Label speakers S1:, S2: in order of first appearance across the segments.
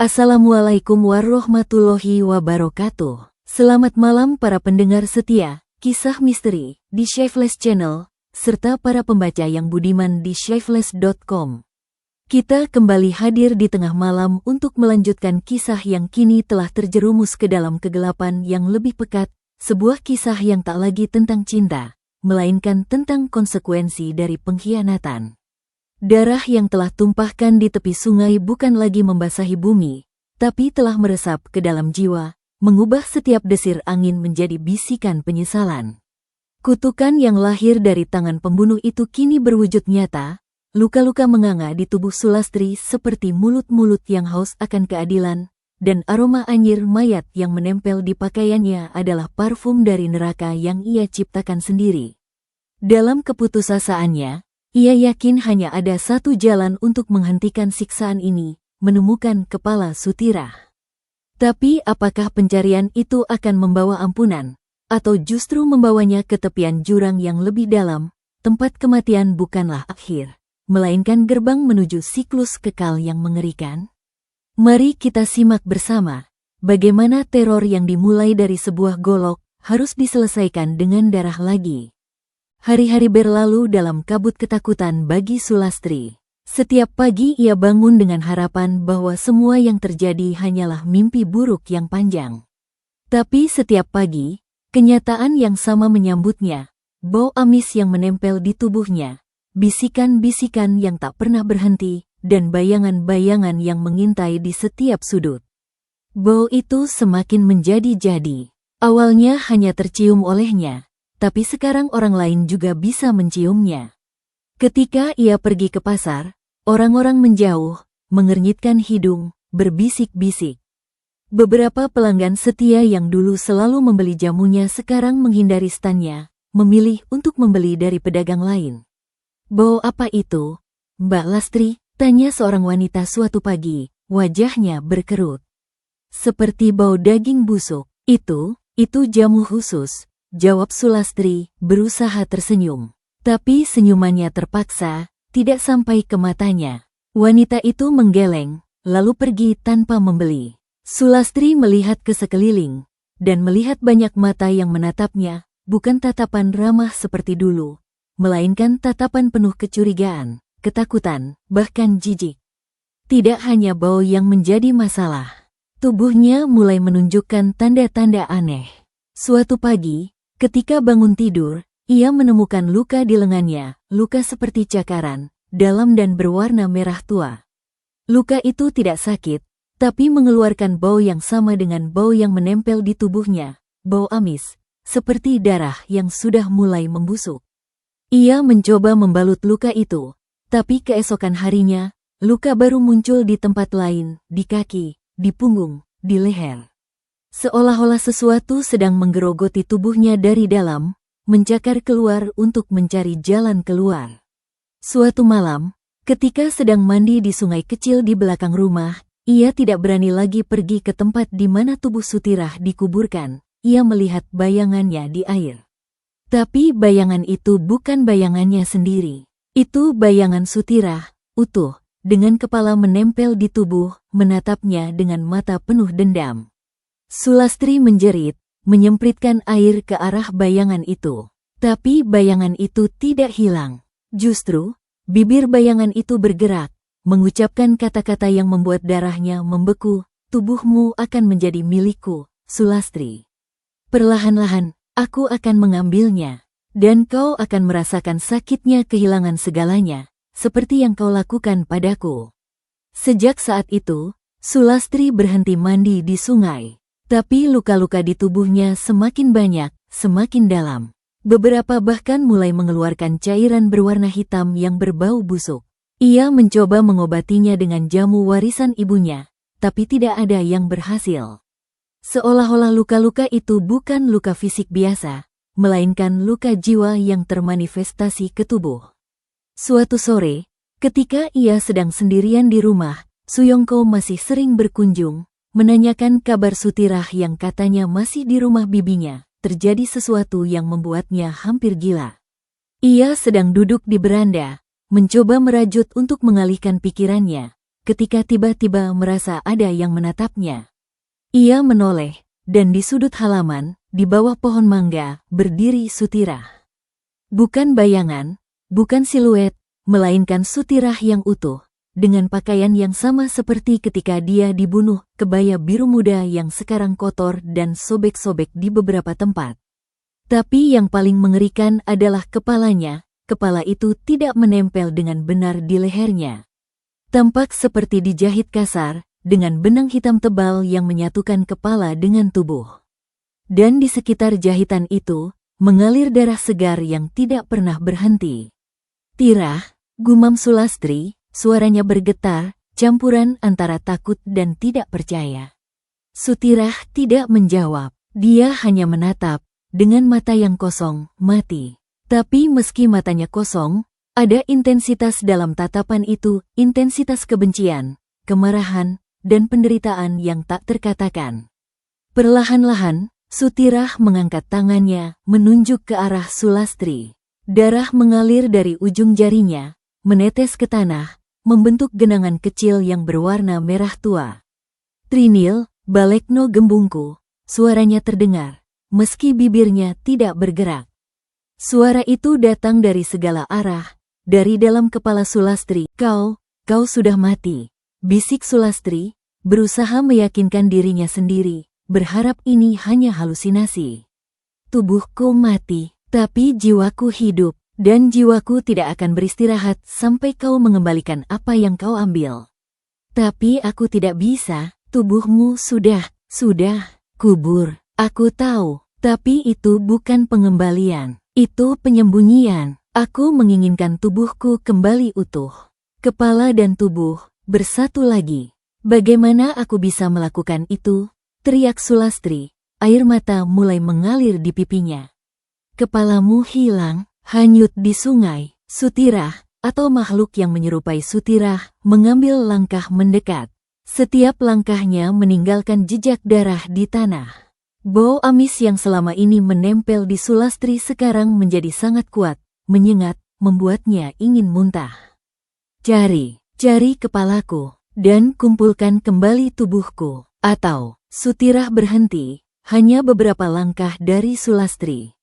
S1: Assalamualaikum warahmatullahi wabarakatuh. Selamat malam para pendengar setia, kisah misteri di Shaifless Channel, serta para pembaca yang budiman di shaifless.com. Kita kembali hadir di tengah malam untuk melanjutkan kisah yang kini telah terjerumus ke dalam kegelapan yang lebih pekat, sebuah kisah yang tak lagi tentang cinta, melainkan tentang konsekuensi dari pengkhianatan. Darah yang telah tumpahkan di tepi sungai bukan lagi membasahi bumi, tapi telah meresap ke dalam jiwa, mengubah setiap desir angin menjadi bisikan penyesalan. Kutukan yang lahir dari tangan pembunuh itu kini berwujud nyata, luka-luka menganga di tubuh Sulastri seperti mulut-mulut yang haus akan keadilan, dan aroma anyir mayat yang menempel di pakaiannya adalah parfum dari neraka yang ia ciptakan sendiri. Dalam keputusasaannya, ia yakin hanya ada satu jalan untuk menghentikan siksaan ini, menemukan kepala Sutirah. Tapi apakah pencarian itu akan membawa ampunan, atau justru membawanya ke tepian jurang yang lebih dalam? Tempat kematian bukanlah akhir, melainkan gerbang menuju siklus kekal yang mengerikan. Mari kita simak bersama, bagaimana teror yang dimulai dari sebuah golok, harus diselesaikan dengan darah lagi. Hari-hari berlalu dalam kabut ketakutan bagi Sulastri. Setiap pagi ia bangun dengan harapan bahwa semua yang terjadi hanyalah mimpi buruk yang panjang. Tapi setiap pagi, kenyataan yang sama menyambutnya, bau amis yang menempel di tubuhnya, bisikan-bisikan yang tak pernah berhenti, dan bayangan-bayangan yang mengintai di setiap sudut. Bau itu semakin menjadi-jadi. Awalnya hanya tercium olehnya, tapi sekarang orang lain juga bisa menciumnya. Ketika ia pergi ke pasar, orang-orang menjauh, mengernyitkan hidung, berbisik-bisik. Beberapa pelanggan setia yang dulu selalu membeli jamunya sekarang menghindari standnya, memilih untuk membeli dari pedagang lain. Bau apa itu, Mbak Lastri? Tanya seorang wanita suatu pagi, wajahnya berkerut. Seperti bau daging busuk. Itu jamu khusus, jawab Sulastri, berusaha tersenyum. Tapi senyumannya terpaksa, tidak sampai ke matanya. Wanita itu menggeleng, lalu pergi tanpa membeli. Sulastri melihat ke sekeliling, dan melihat banyak mata yang menatapnya, bukan tatapan ramah seperti dulu, melainkan tatapan penuh kecurigaan, ketakutan, bahkan jijik. Tidak hanya bau yang menjadi masalah. Tubuhnya mulai menunjukkan tanda-tanda aneh. Suatu pagi, ketika bangun tidur, ia menemukan luka di lengannya, luka seperti cakaran, dalam dan berwarna merah tua. Luka itu tidak sakit, tapi mengeluarkan bau yang sama dengan bau yang menempel di tubuhnya, bau amis, seperti darah yang sudah mulai membusuk. Ia mencoba membalut luka itu, tapi keesokan harinya, luka baru muncul di tempat lain, di kaki, di punggung, di leher. Seolah-olah sesuatu sedang menggerogoti tubuhnya dari dalam, mencakar keluar untuk mencari jalan keluar. Suatu malam, ketika sedang mandi di sungai kecil di belakang rumah, ia tidak berani lagi pergi ke tempat di mana tubuh Sutirah dikuburkan. Ia melihat bayangannya di air. Tapi bayangan itu bukan bayangannya sendiri. Itu bayangan Sutirah, utuh, dengan kepala menempel di tubuh, menatapnya dengan mata penuh dendam. Sulastri menjerit, menyempritkan air ke arah bayangan itu. Tapi bayangan itu tidak hilang. Justru, bibir bayangan itu bergerak, mengucapkan kata-kata yang membuat darahnya membeku. Tubuhmu akan menjadi milikku, Sulastri. Perlahan-lahan, aku akan mengambilnya. Dan kau akan merasakan sakitnya kehilangan segalanya, seperti yang kau lakukan padaku. Sejak saat itu, Sulastri berhenti mandi di sungai. Tapi luka-luka di tubuhnya semakin banyak, semakin dalam. Beberapa bahkan mulai mengeluarkan cairan berwarna hitam yang berbau busuk. Ia mencoba mengobatinya dengan jamu warisan ibunya, tapi tidak ada yang berhasil. Seolah-olah luka-luka itu bukan luka fisik biasa, melainkan luka jiwa yang termanifestasi ke tubuh. Suatu sore, ketika ia sedang sendirian di rumah, Suyongko masih sering berkunjung, menanyakan kabar Sutirah yang katanya masih di rumah bibinya. Terjadi sesuatu yang membuatnya hampir gila. Ia sedang duduk di beranda, mencoba merajut untuk mengalihkan pikirannya, ketika tiba-tiba merasa ada yang menatapnya. Ia menoleh, dan di sudut halaman, di bawah pohon mangga, berdiri Sutirah. Bukan bayangan, bukan siluet, melainkan Sutirah yang utuh, dengan pakaian yang sama seperti ketika dia dibunuh, kebaya biru muda yang sekarang kotor dan sobek-sobek di beberapa tempat. Tapi yang paling mengerikan adalah kepalanya. Kepala itu tidak menempel dengan benar di lehernya. Tampak seperti dijahit kasar, dengan benang hitam tebal yang menyatukan kepala dengan tubuh. Dan di sekitar jahitan itu, mengalir darah segar yang tidak pernah berhenti. "Tirah," gumam Sulastri, suaranya bergetar, campuran antara takut dan tidak percaya. Sutirah tidak menjawab, dia hanya menatap, dengan mata yang kosong, mati. Tapi meski matanya kosong, ada intensitas dalam tatapan itu, intensitas kebencian, kemarahan, dan penderitaan yang tak terkatakan. Perlahan-lahan, Sutirah mengangkat tangannya, menunjuk ke arah Sulastri. Darah mengalir dari ujung jarinya, menetes ke tanah, membentuk genangan kecil yang berwarna merah tua. "Trinil, Balekno Gembungku," suaranya terdengar, meski bibirnya tidak bergerak. Suara itu datang dari segala arah, dari dalam kepala Sulastri. Kau sudah mati," bisik Sulastri, berusaha meyakinkan dirinya sendiri, berharap ini hanya halusinasi. "Tubuhku mati, tapi jiwaku hidup, dan jiwaku tidak akan beristirahat sampai kau mengembalikan apa yang kau ambil. Tapi aku tidak bisa, tubuhmu sudah kubur. Aku tahu, tapi itu bukan pengembalian. Itu penyembunyian. Aku menginginkan tubuhku kembali utuh. Kepala dan tubuh bersatu lagi. Bagaimana aku bisa melakukan itu?" teriak Sulastri. Air mata mulai mengalir di pipinya. "Kepalamu hilang, hanyut di sungai." Sutirah, atau makhluk yang menyerupai Sutirah, mengambil langkah mendekat. Setiap langkahnya meninggalkan jejak darah di tanah. Bau amis yang selama ini menempel di Sulastri sekarang menjadi sangat kuat, menyengat, membuatnya ingin muntah. Cari kepalaku, dan kumpulkan kembali tubuhku." Atau, Sutirah berhenti, hanya beberapa langkah dari Sulastri.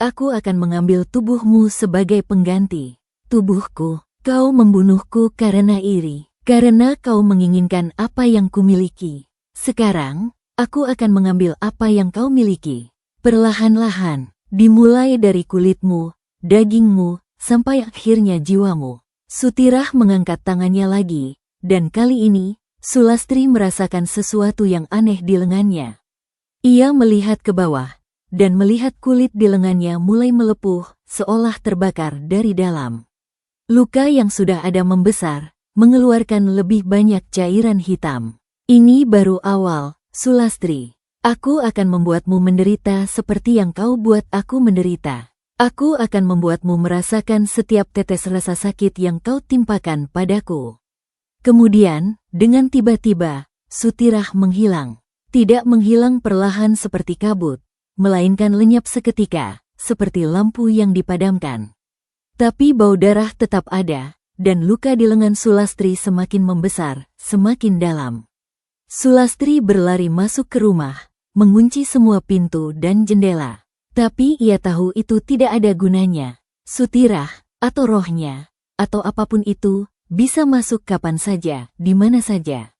S1: Aku akan mengambil tubuhmu sebagai pengganti. Tubuhku, kau membunuhku karena iri, karena kau menginginkan apa yang kumiliki. Sekarang, aku akan mengambil apa yang kau miliki. Perlahan-lahan, dimulai dari kulitmu, dagingmu, sampai akhirnya jiwamu. Sutirah mengangkat tangannya lagi, dan kali ini, Sulastri merasakan sesuatu yang aneh di lengannya. Ia melihat ke bawah, dan melihat kulit di lengannya mulai melepuh, seolah terbakar dari dalam. Luka yang sudah ada membesar, mengeluarkan lebih banyak cairan hitam. "Ini baru awal, Sulastri. Aku akan membuatmu menderita seperti yang kau buat aku menderita. Aku akan membuatmu merasakan setiap tetes rasa sakit yang kau timpakan padaku." Kemudian, dengan tiba-tiba, Sutirah menghilang. Tidak menghilang perlahan seperti kabut, melainkan lenyap seketika, seperti lampu yang dipadamkan. Tapi bau darah tetap ada, dan luka di lengan Sulastri semakin membesar, semakin dalam. Sulastri berlari masuk ke rumah, mengunci semua pintu dan jendela. Tapi ia tahu itu tidak ada gunanya. Sutirah, atau rohnya, atau apapun itu, bisa masuk kapan saja, di mana saja.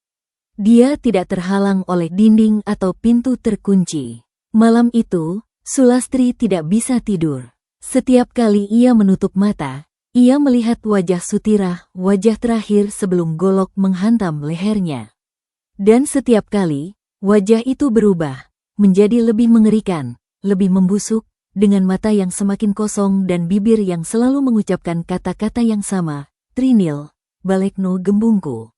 S1: Dia tidak terhalang oleh dinding atau pintu terkunci. Malam itu, Sulastri tidak bisa tidur. Setiap kali ia menutup mata, ia melihat wajah Sutirah, wajah terakhir sebelum golok menghantam lehernya. Dan setiap kali, wajah itu berubah, menjadi lebih mengerikan, lebih membusuk, dengan mata yang semakin kosong dan bibir yang selalu mengucapkan kata-kata yang sama, "Trinil, Balekno Gembungku."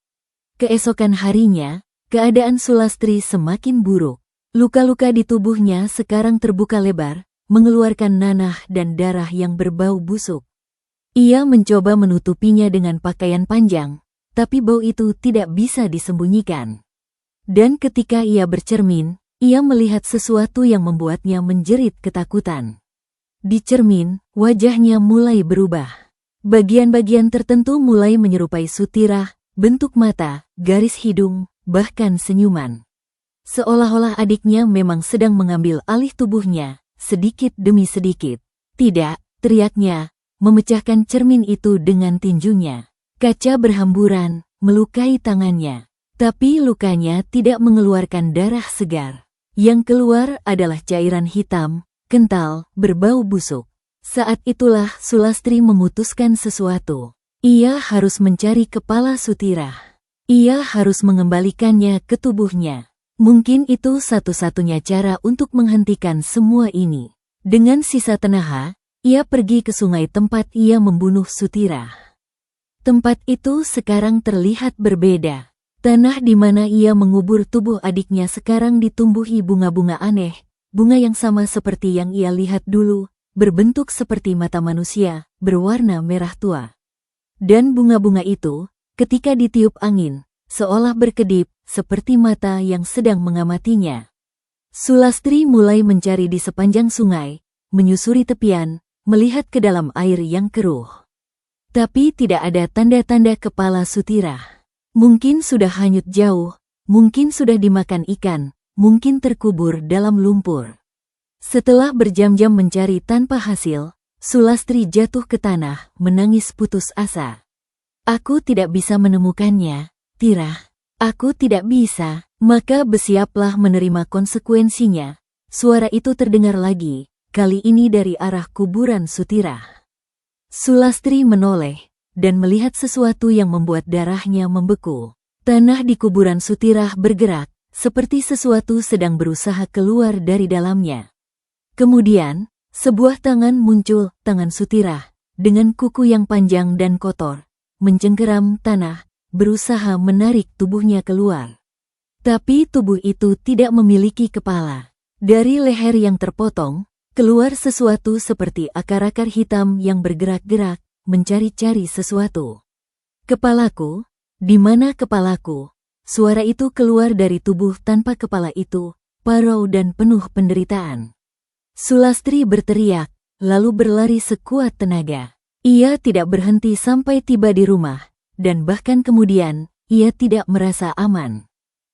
S1: Keesokan harinya, keadaan Sulastri semakin buruk. Luka-luka di tubuhnya sekarang terbuka lebar, mengeluarkan nanah dan darah yang berbau busuk. Ia mencoba menutupinya dengan pakaian panjang, tapi bau itu tidak bisa disembunyikan. Dan ketika ia bercermin, ia melihat sesuatu yang membuatnya menjerit ketakutan. Di cermin, wajahnya mulai berubah. Bagian-bagian tertentu mulai menyerupai Sutirah, bentuk mata, garis hidung, bahkan senyuman. Seolah-olah adiknya memang sedang mengambil alih tubuhnya, sedikit demi sedikit. Tidak, teriaknya, memecahkan cermin itu dengan tinjunya. Kaca berhamburan, melukai tangannya. Tapi lukanya tidak mengeluarkan darah segar. Yang keluar adalah cairan hitam, kental, berbau busuk. Saat itulah Sulastri memutuskan sesuatu. Ia harus mencari kepala Sutirah. Ia harus mengembalikannya ke tubuhnya. Mungkin itu satu-satunya cara untuk menghentikan semua ini. Dengan sisa tenaga, ia pergi ke sungai tempat ia membunuh Sutirah. Tempat itu sekarang terlihat berbeda. Tanah di mana ia mengubur tubuh adiknya sekarang ditumbuhi bunga-bunga aneh, bunga yang sama seperti yang ia lihat dulu, berbentuk seperti mata manusia, berwarna merah tua. Dan bunga-bunga itu, ketika ditiup angin, seolah berkedip, seperti mata yang sedang mengamatinya. Sulastri mulai mencari di sepanjang sungai, menyusuri tepian, melihat ke dalam air yang keruh. Tapi tidak ada tanda-tanda kepala Sutirah. Mungkin sudah hanyut jauh, mungkin sudah dimakan ikan, mungkin terkubur dalam lumpur. Setelah berjam-jam mencari tanpa hasil, Sulastri jatuh ke tanah, menangis putus asa. Aku tidak bisa menemukannya, Tirah. Aku tidak bisa, maka bersiaplah menerima konsekuensinya. Suara itu terdengar lagi, kali ini dari arah kuburan Sutirah. Sulastri menoleh dan melihat sesuatu yang membuat darahnya membeku. Tanah di kuburan Sutirah bergerak, seperti sesuatu sedang berusaha keluar dari dalamnya. Kemudian, sebuah tangan muncul, tangan Sutirah, dengan kuku yang panjang dan kotor, mencengkeram tanah, berusaha menarik tubuhnya keluar. Tapi tubuh itu tidak memiliki kepala. Dari leher yang terpotong, keluar sesuatu seperti akar-akar hitam yang bergerak-gerak, mencari-cari sesuatu. Kepalaku, di mana kepalaku? Suara itu keluar dari tubuh tanpa kepala itu, parau dan penuh penderitaan. Sulastri berteriak, lalu berlari sekuat tenaga. Ia tidak berhenti sampai tiba di rumah, dan bahkan kemudian, ia tidak merasa aman.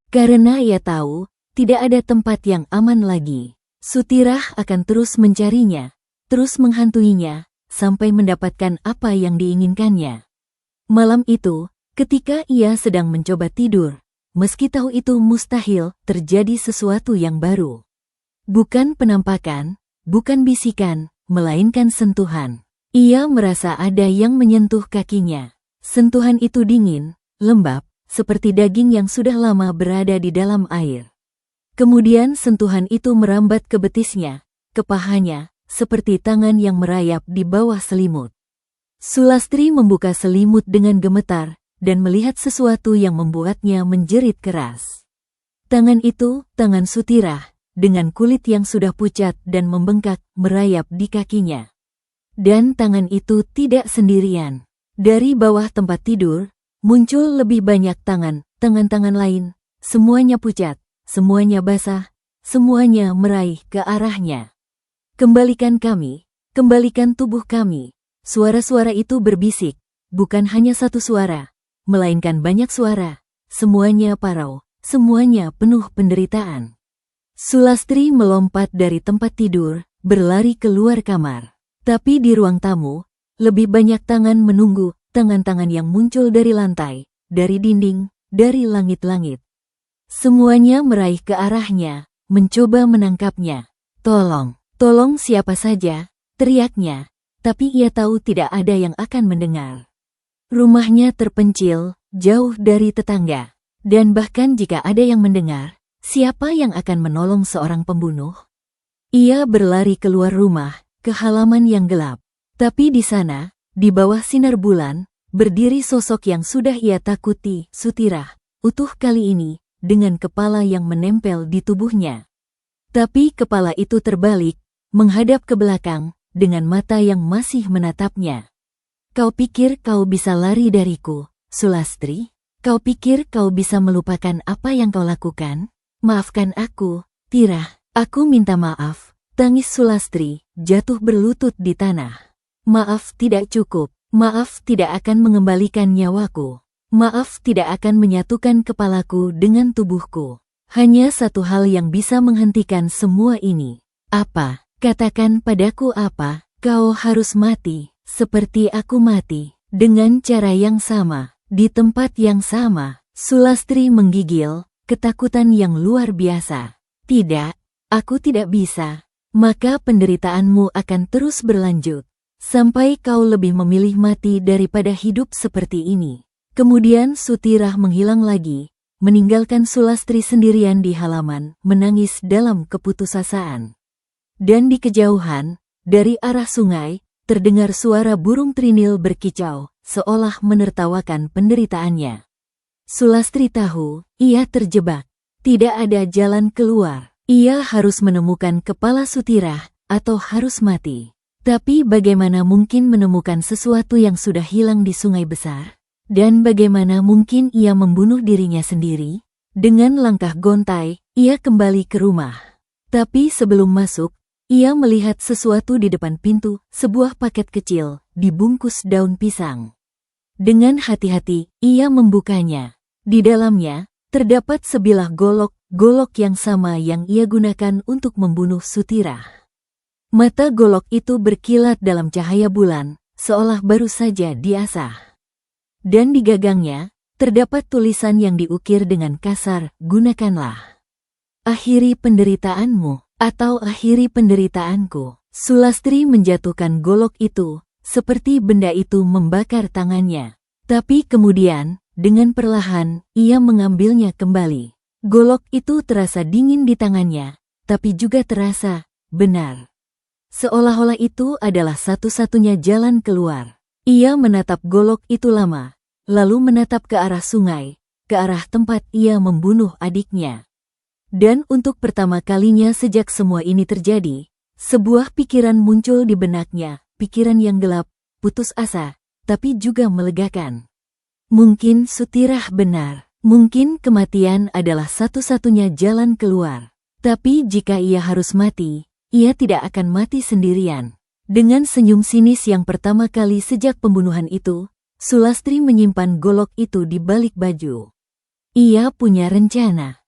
S1: Karena ia tahu, tidak ada tempat yang aman lagi. Sutirah akan terus mencarinya, terus menghantuinya, sampai mendapatkan apa yang diinginkannya. Malam itu, ketika ia sedang mencoba tidur, meski tahu itu mustahil, terjadi sesuatu yang baru. Bukan penampakan, bukan bisikan, melainkan sentuhan. Ia merasa ada yang menyentuh kakinya. Sentuhan itu dingin, lembab, seperti daging yang sudah lama berada di dalam air. Kemudian sentuhan itu merambat ke betisnya, ke pahanya, seperti tangan yang merayap di bawah selimut. Sulastri membuka selimut dengan gemetar, dan melihat sesuatu yang membuatnya menjerit keras. Tangan itu, tangan Sutirah, dengan kulit yang sudah pucat dan membengkak, merayap di kakinya. Dan tangan itu tidak sendirian. Dari bawah tempat tidur, muncul lebih banyak tangan-tangan lain, semuanya pucat, semuanya basah, semuanya meraih ke arahnya. Kembalikan kami, kembalikan tubuh kami. Suara-suara itu berbisik, bukan hanya satu suara, melainkan banyak suara, semuanya parau, semuanya penuh penderitaan. Sulastri melompat dari tempat tidur, berlari keluar kamar. Tapi di ruang tamu, lebih banyak tangan menunggu, tangan-tangan yang muncul dari lantai, dari dinding, dari langit-langit. Semuanya meraih ke arahnya, mencoba menangkapnya. Tolong, tolong siapa saja, teriaknya, tapi ia tahu tidak ada yang akan mendengar. Rumahnya terpencil, jauh dari tetangga, dan bahkan jika ada yang mendengar, siapa yang akan menolong seorang pembunuh? Ia berlari keluar rumah, ke halaman yang gelap. Tapi di sana, di bawah sinar bulan, berdiri sosok yang sudah ia takuti, Sutirah, utuh kali ini, dengan kepala yang menempel di tubuhnya. Tapi kepala itu terbalik, menghadap ke belakang, dengan mata yang masih menatapnya. Kau pikir kau bisa lari dariku, Sulastri? Kau pikir kau bisa melupakan apa yang kau lakukan? Maafkan aku, Tirah, aku minta maaf. Tangis Sulastri, jatuh berlutut di tanah. Maaf tidak cukup, maaf tidak akan mengembalikan nyawaku. Maaf tidak akan menyatukan kepalaku dengan tubuhku. Hanya satu hal yang bisa menghentikan semua ini. Apa? Katakan padaku apa? Kau harus mati, seperti aku mati, dengan cara yang sama, di tempat yang sama. Sulastri menggigil, ketakutan yang luar biasa. Tidak, aku tidak bisa. Maka penderitaanmu akan terus berlanjut, sampai kau lebih memilih mati daripada hidup seperti ini. Kemudian Sutirah menghilang lagi, meninggalkan Sulastri sendirian di halaman, menangis dalam keputusasaan. Dan di kejauhan, dari arah sungai, terdengar suara burung trinil berkicau, seolah menertawakan penderitaannya. Sulastri tahu, ia terjebak. Tidak ada jalan keluar. Ia harus menemukan kepala Sutirah, atau harus mati. Tapi bagaimana mungkin menemukan sesuatu yang sudah hilang di sungai besar? Dan bagaimana mungkin ia membunuh dirinya sendiri? Dengan langkah gontai, ia kembali ke rumah. Tapi sebelum masuk, ia melihat sesuatu di depan pintu, sebuah paket kecil, dibungkus daun pisang. Dengan hati-hati, ia membukanya. Di dalamnya, terdapat sebilah golok yang sama yang ia gunakan untuk membunuh Sutirah. Mata golok itu berkilat dalam cahaya bulan, seolah baru saja diasah. Dan di gagangnya, terdapat tulisan yang diukir dengan kasar, gunakanlah. Akhiri penderitaanmu, atau akhiri penderitaanku. Sulastri menjatuhkan golok itu, seperti benda itu membakar tangannya. Tapi kemudian, dengan perlahan, ia mengambilnya kembali. Golok itu terasa dingin di tangannya, tapi juga terasa benar. Seolah-olah itu adalah satu-satunya jalan keluar. Ia menatap golok itu lama, lalu menatap ke arah sungai, ke arah tempat ia membunuh adiknya. Dan untuk pertama kalinya sejak semua ini terjadi, sebuah pikiran muncul di benaknya, pikiran yang gelap, putus asa, tapi juga melegakan. Mungkin Sutirah benar, mungkin kematian adalah satu-satunya jalan keluar. Tapi jika ia harus mati, ia tidak akan mati sendirian. Dengan senyum sinis yang pertama kali sejak pembunuhan itu, Sulastri menyimpan golok itu di balik baju. Ia punya rencana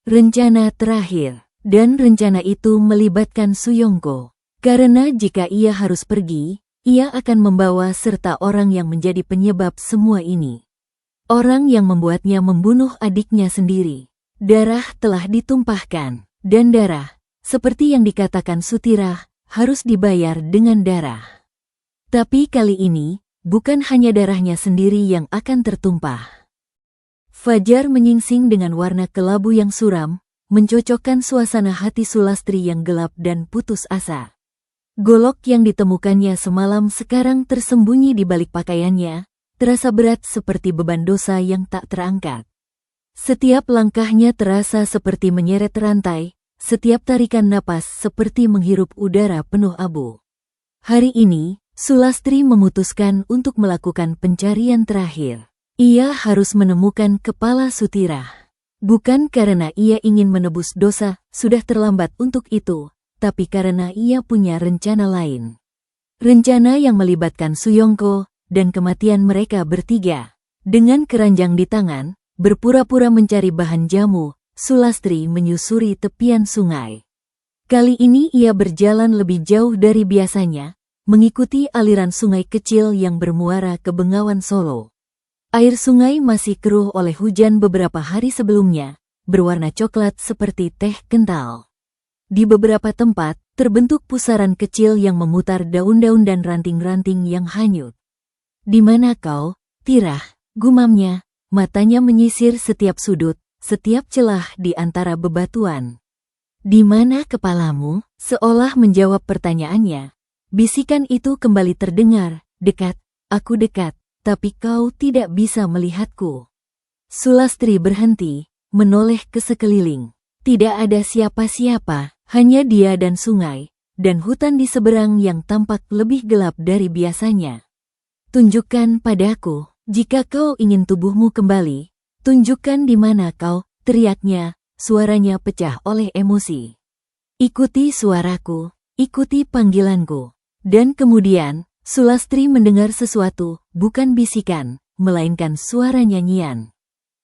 S1: terakhir, dan rencana itu melibatkan Suyongko. Karena jika ia harus pergi, ia akan membawa serta orang yang menjadi penyebab semua ini. Orang yang membuatnya membunuh adiknya sendiri. Darah telah ditumpahkan, dan darah, seperti yang dikatakan Sutirah, harus dibayar dengan darah. Tapi kali ini, bukan hanya darahnya sendiri yang akan tertumpah. Fajar menyingsing dengan warna kelabu yang suram, mencocokkan suasana hati Sulastri yang gelap dan putus asa. Golok yang ditemukannya semalam sekarang tersembunyi di balik pakaiannya, terasa berat seperti beban dosa yang tak terangkat. Setiap langkahnya terasa seperti menyeret rantai, setiap tarikan napas seperti menghirup udara penuh abu. Hari ini, Sulastri memutuskan untuk melakukan pencarian terakhir. Ia harus menemukan kepala Sutirah. Bukan karena ia ingin menebus dosa, sudah terlambat untuk itu, tapi karena ia punya rencana lain. Rencana yang melibatkan Suyongko dan kematian mereka bertiga. Dengan keranjang di tangan, berpura-pura mencari bahan jamu, Sulastri menyusuri tepian sungai. Kali ini ia berjalan lebih jauh dari biasanya, mengikuti aliran sungai kecil yang bermuara ke Bengawan Solo. Air sungai masih keruh oleh hujan beberapa hari sebelumnya, berwarna coklat seperti teh kental. Di beberapa tempat, terbentuk pusaran kecil yang memutar daun-daun dan ranting-ranting yang hanyut. "Di mana kau, Tirah?" gumamnya, matanya menyisir setiap sudut, setiap celah di antara bebatuan. "Di mana kepalamu?" Seolah menjawab pertanyaannya. Bisikan itu kembali terdengar, "Dekat, aku dekat, tapi kau tidak bisa melihatku." Sulastri berhenti, menoleh ke sekeliling. Tidak ada siapa-siapa, hanya dia dan sungai, dan hutan di seberang yang tampak lebih gelap dari biasanya. "Tunjukkan padaku, jika kau ingin tubuhmu kembali. Tunjukkan di mana kau," teriaknya, suaranya pecah oleh emosi. "Ikuti suaraku, ikuti panggilanku." Dan kemudian, Sulastri mendengar sesuatu, bukan bisikan, melainkan suara nyanyian.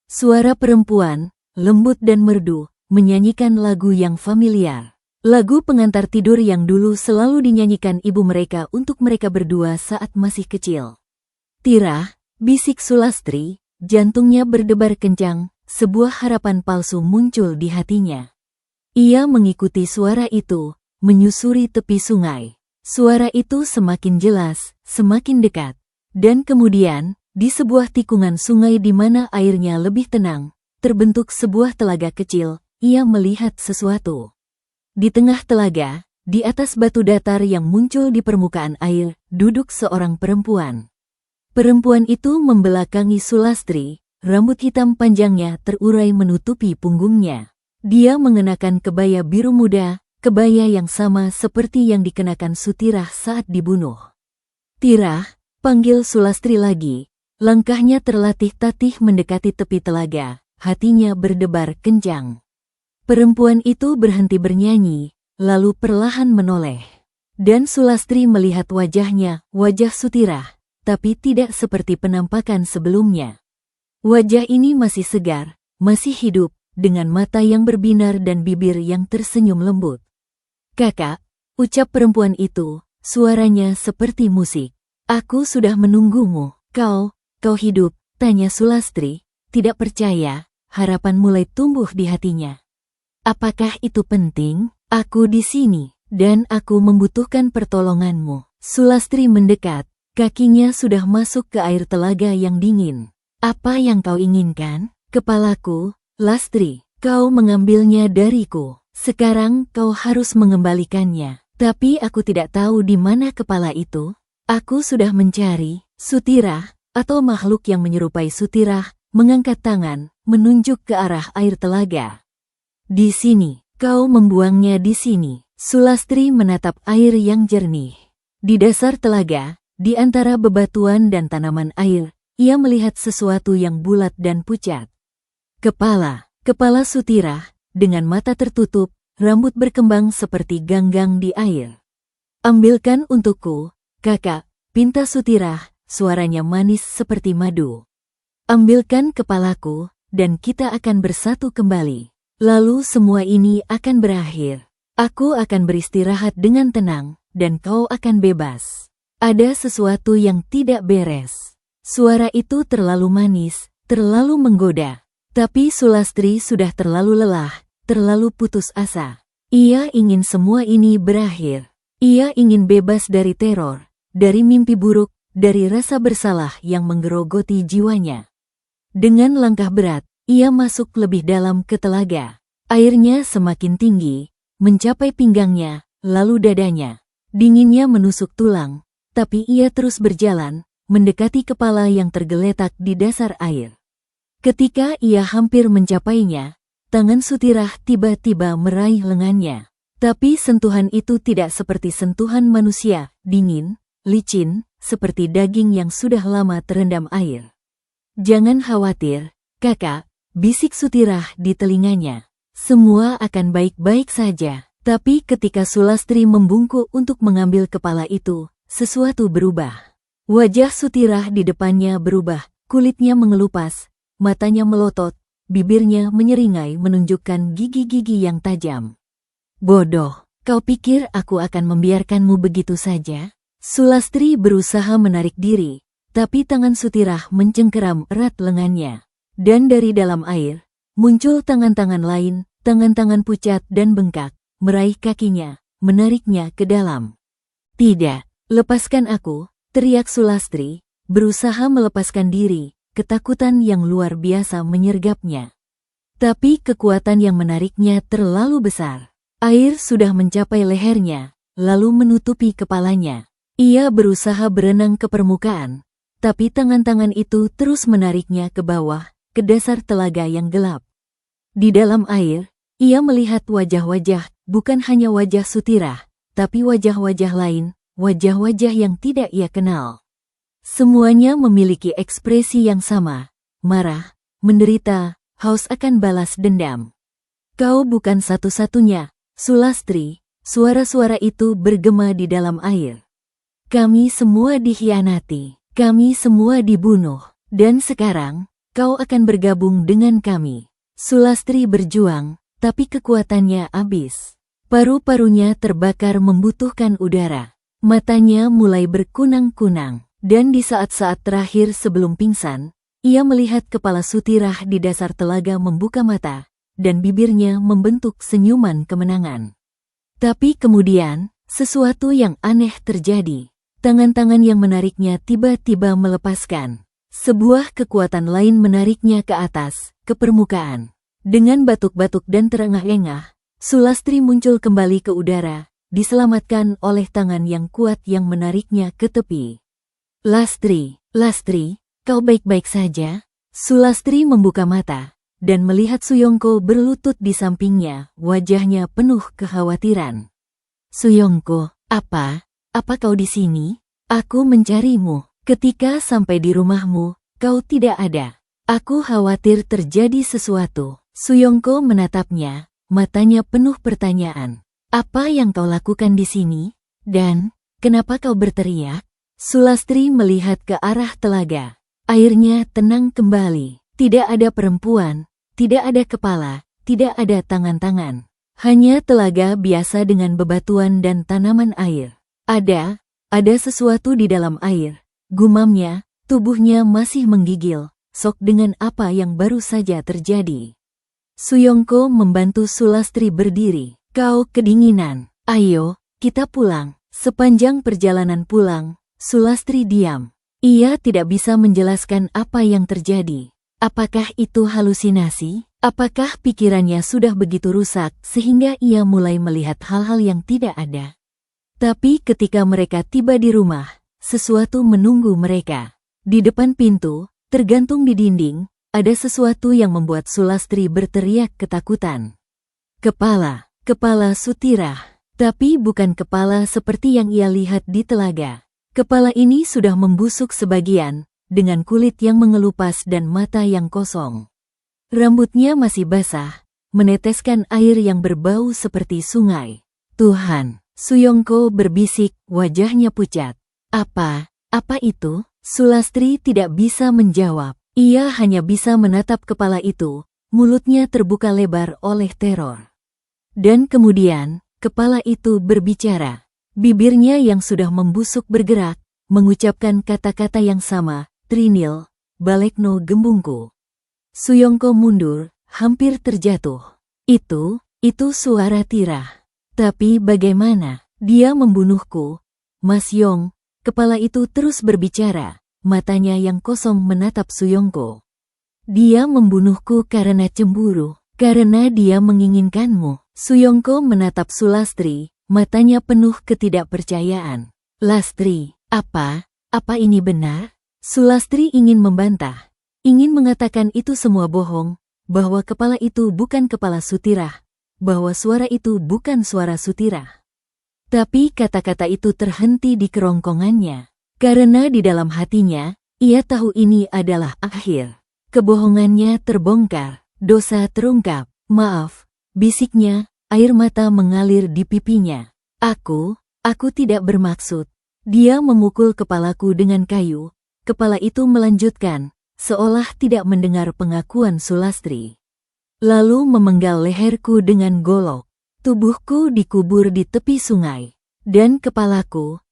S1: Suara perempuan, lembut dan merdu, menyanyikan lagu yang familiar. Lagu pengantar tidur yang dulu selalu dinyanyikan ibu mereka untuk mereka berdua saat masih kecil. "Tira," bisik Sulastri, jantungnya berdebar kencang, sebuah harapan palsu muncul di hatinya. Ia mengikuti suara itu, menyusuri tepi sungai. Suara itu semakin jelas, semakin dekat. Dan kemudian, di sebuah tikungan sungai di mana airnya lebih tenang, terbentuk sebuah telaga kecil, ia melihat sesuatu. Di tengah telaga, di atas batu datar yang muncul di permukaan air, duduk seorang perempuan. Perempuan itu membelakangi Sulastri, rambut hitam panjangnya terurai menutupi punggungnya. Dia mengenakan kebaya biru muda, kebaya yang sama seperti yang dikenakan Sutirah saat dibunuh. "Tira," panggil Sulastri lagi. Langkahnya terlatih-tatih mendekati tepi telaga, hatinya berdebar kencang. Perempuan itu berhenti bernyanyi, lalu perlahan menoleh. Dan Sulastri melihat wajahnya, wajah Sutirah, tapi tidak seperti penampakan sebelumnya. Wajah ini masih segar, masih hidup, dengan mata yang berbinar dan bibir yang tersenyum lembut. "Kakak," ucap perempuan itu, suaranya seperti musik. "Aku sudah menunggumu." Kau hidup?" tanya Sulastri, tidak percaya, harapan mulai tumbuh di hatinya. "Apakah itu penting? Aku di sini, dan aku membutuhkan pertolonganmu." Sulastri mendekat, kakinya sudah masuk ke air telaga yang dingin. "Apa yang kau inginkan?" "Kepalaku, Lastri, kau mengambilnya dariku. Sekarang kau harus mengembalikannya. Tapi aku tidak tahu di mana kepala itu. Aku sudah mencari." Sutirah, atau makhluk yang menyerupai Sutirah, mengangkat tangan, menunjuk ke arah air telaga. "Di sini, kau membuangnya di sini." Sulastri menatap air yang jernih. Di dasar telaga, di antara bebatuan dan tanaman air, ia melihat sesuatu yang bulat dan pucat. Kepala Sutirah, dengan mata tertutup, rambut berkembang seperti ganggang di air. "Ambilkan untukku, kakak," pinta Sutirah, suaranya manis seperti madu. "Ambilkan kepalaku, dan kita akan bersatu kembali. Lalu semua ini akan berakhir. Aku akan beristirahat dengan tenang, dan kau akan bebas." Ada sesuatu yang tidak beres. Suara itu terlalu manis, terlalu menggoda. Tapi Sulastri sudah terlalu lelah, terlalu putus asa. Ia ingin semua ini berakhir. Ia ingin bebas dari teror, dari mimpi buruk, dari rasa bersalah yang menggerogoti jiwanya. Dengan langkah berat, ia masuk lebih dalam ke telaga. Airnya semakin tinggi, mencapai pinggangnya, lalu dadanya. Dinginnya menusuk tulang, tapi ia terus berjalan, mendekati kepala yang tergeletak di dasar air. Ketika ia hampir mencapainya, tangan Sutirah tiba-tiba meraih lengannya. Tapi sentuhan itu tidak seperti sentuhan manusia, dingin, licin, seperti daging yang sudah lama terendam air. "Jangan khawatir, kakak," bisik Sutirah di telinganya. "Semua akan baik-baik saja." Tapi ketika Sulastri membungkuk untuk mengambil kepala itu, sesuatu berubah. Wajah Sutirah di depannya berubah, kulitnya mengelupas, matanya melotot, bibirnya menyeringai menunjukkan gigi-gigi yang tajam. "Bodoh, kau pikir aku akan membiarkanmu begitu saja?" Sulastri berusaha menarik diri, tapi tangan Sutirah mencengkeram erat lengannya. Dan dari dalam air, muncul tangan-tangan lain, tangan-tangan pucat dan bengkak, meraih kakinya, menariknya ke dalam. "Tidak, lepaskan aku," teriak Sulastri, berusaha melepaskan diri, ketakutan yang luar biasa menyergapnya. Tapi kekuatan yang menariknya terlalu besar. Air sudah mencapai lehernya, lalu menutupi kepalanya. Ia berusaha berenang ke permukaan, tapi tangan-tangan itu terus menariknya ke bawah, ke dasar telaga yang gelap. Di dalam air, ia melihat wajah-wajah, bukan hanya wajah Sutirah, tapi wajah-wajah lain, wajah-wajah yang tidak ia kenal. Semuanya memiliki ekspresi yang sama, marah, menderita, haus akan balas dendam. "Kau bukan satu-satunya, Sulastri," suara-suara itu bergema di dalam air. "Kami semua dikhianati, kami semua dibunuh." Dan sekarang, kau akan bergabung dengan kami. Sulastri berjuang, tapi kekuatannya habis. Paru-parunya terbakar membutuhkan udara. Matanya mulai berkunang-kunang. Dan di saat-saat terakhir sebelum pingsan, ia melihat kepala Sutirah di dasar telaga membuka mata, dan bibirnya membentuk senyuman kemenangan. Tapi kemudian, sesuatu yang aneh terjadi. Tangan-tangan yang menariknya tiba-tiba melepaskan. Sebuah kekuatan lain menariknya ke atas, ke permukaan. Dengan batuk-batuk dan terengah-engah, Sulastri muncul kembali ke udara, diselamatkan oleh tangan yang kuat yang menariknya ke tepi. Lastri, kau baik-baik saja? Sulastri membuka mata, dan melihat Suyongko berlutut di sampingnya, wajahnya penuh kekhawatiran. Suyongko, apa kau di sini? Aku mencarimu. Ketika sampai di rumahmu, kau tidak ada. Aku khawatir terjadi sesuatu. Suyongko menatapnya, matanya penuh pertanyaan. Apa yang kau lakukan di sini? Dan, kenapa kau berteriak? Sulastri melihat ke arah telaga. Airnya tenang kembali. Tidak ada perempuan, tidak ada kepala, tidak ada tangan-tangan. Hanya telaga biasa dengan bebatuan dan tanaman air. Ada sesuatu di dalam air. Gumamnya, tubuhnya masih menggigil, sok dengan apa yang baru saja terjadi. Suyongko membantu Sulastri berdiri. Kau kedinginan. Ayo, kita pulang. Sepanjang perjalanan pulang, Sulastri diam. Ia tidak bisa menjelaskan apa yang terjadi. Apakah itu halusinasi? Apakah pikirannya sudah begitu rusak sehingga ia mulai melihat hal-hal yang tidak ada? Tapi ketika mereka tiba di rumah, sesuatu menunggu mereka. Di depan pintu, tergantung di dinding, ada sesuatu yang membuat Sulastri berteriak ketakutan. Kepala Sutirah. Tapi bukan kepala seperti yang ia lihat di telaga. Kepala ini sudah membusuk sebagian, dengan kulit yang mengelupas dan mata yang kosong. Rambutnya masih basah, meneteskan air yang berbau seperti sungai. Tuhan, Suyongko berbisik, wajahnya pucat. Apa itu? Sulastri tidak bisa menjawab. Ia hanya bisa menatap kepala itu, mulutnya terbuka lebar oleh teror. Dan kemudian, kepala itu berbicara. Bibirnya yang sudah membusuk bergerak, mengucapkan kata-kata yang sama, Trinil, Balekno Gembungku. Suyongko mundur, hampir terjatuh. Itu suara Tirah. Tapi bagaimana? Dia membunuhku. Mas Yong, kepala itu terus berbicara, matanya yang kosong menatap Suyongko. Dia membunuhku karena cemburu, karena dia menginginkanmu. Suyongko menatap Sulastri, matanya penuh ketidakpercayaan. Lastri, apa ini benar? Sulastri ingin membantah, ingin mengatakan itu semua bohong, bahwa kepala itu bukan kepala Sutirah, bahwa suara itu bukan suara Sutirah. Tapi kata-kata itu terhenti di kerongkongannya, karena di dalam hatinya, ia tahu ini adalah akhir. Kebohongannya terbongkar, dosa terungkap. Maaf, bisiknya, air mata mengalir di pipinya. Aku tidak bermaksud. Dia memukul kepalaku dengan kayu. Kepala itu melanjutkan, seolah tidak mendengar pengakuan Sulastri. Lalu memenggal leherku dengan golok. Tubuhku dikubur di tepi sungai. Dan kepalaku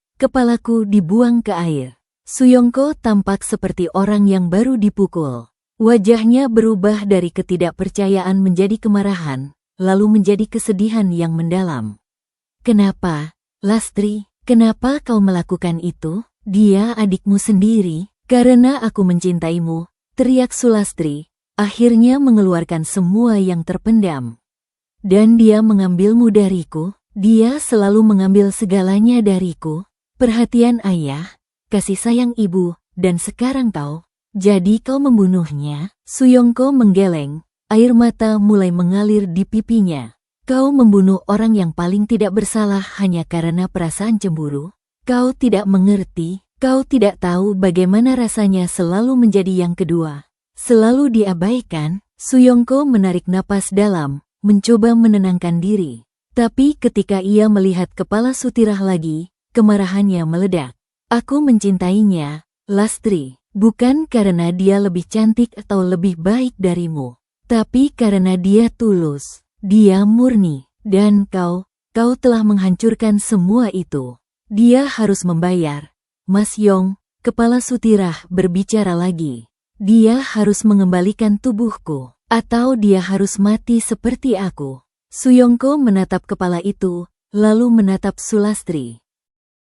S1: dibuang ke air. Suyongko tampak seperti orang yang baru dipukul. Wajahnya berubah dari ketidakpercayaan menjadi kemarahan, lalu menjadi kesedihan yang mendalam. Kenapa, Lastri, kenapa kau melakukan itu? Dia adikmu sendiri. Karena aku mencintaimu, teriak Sulastri, akhirnya mengeluarkan semua yang terpendam. Dan dia mengambilmu dariku, dia selalu mengambil segalanya dariku. Perhatian ayah, kasih sayang ibu, dan sekarang kau. Jadi kau membunuhnya? Suyongko menggeleng, air mata mulai mengalir di pipinya. Kau membunuh orang yang paling tidak bersalah hanya karena perasaan cemburu? Kau tidak mengerti, kau tidak tahu bagaimana rasanya selalu menjadi yang kedua. Selalu diabaikan. Suyongko menarik napas dalam, mencoba menenangkan diri. Tapi ketika ia melihat kepala Sutirah lagi, kemarahannya meledak. Aku mencintainya, Lastri. Bukan karena dia lebih cantik atau lebih baik darimu, tapi karena dia tulus, dia murni, dan kau telah menghancurkan semua itu. Dia harus membayar. Mas Yong, kepala Sutirah berbicara lagi. Dia harus mengembalikan tubuhku, atau dia harus mati seperti aku. Suyongko menatap kepala itu, lalu menatap Sulastri.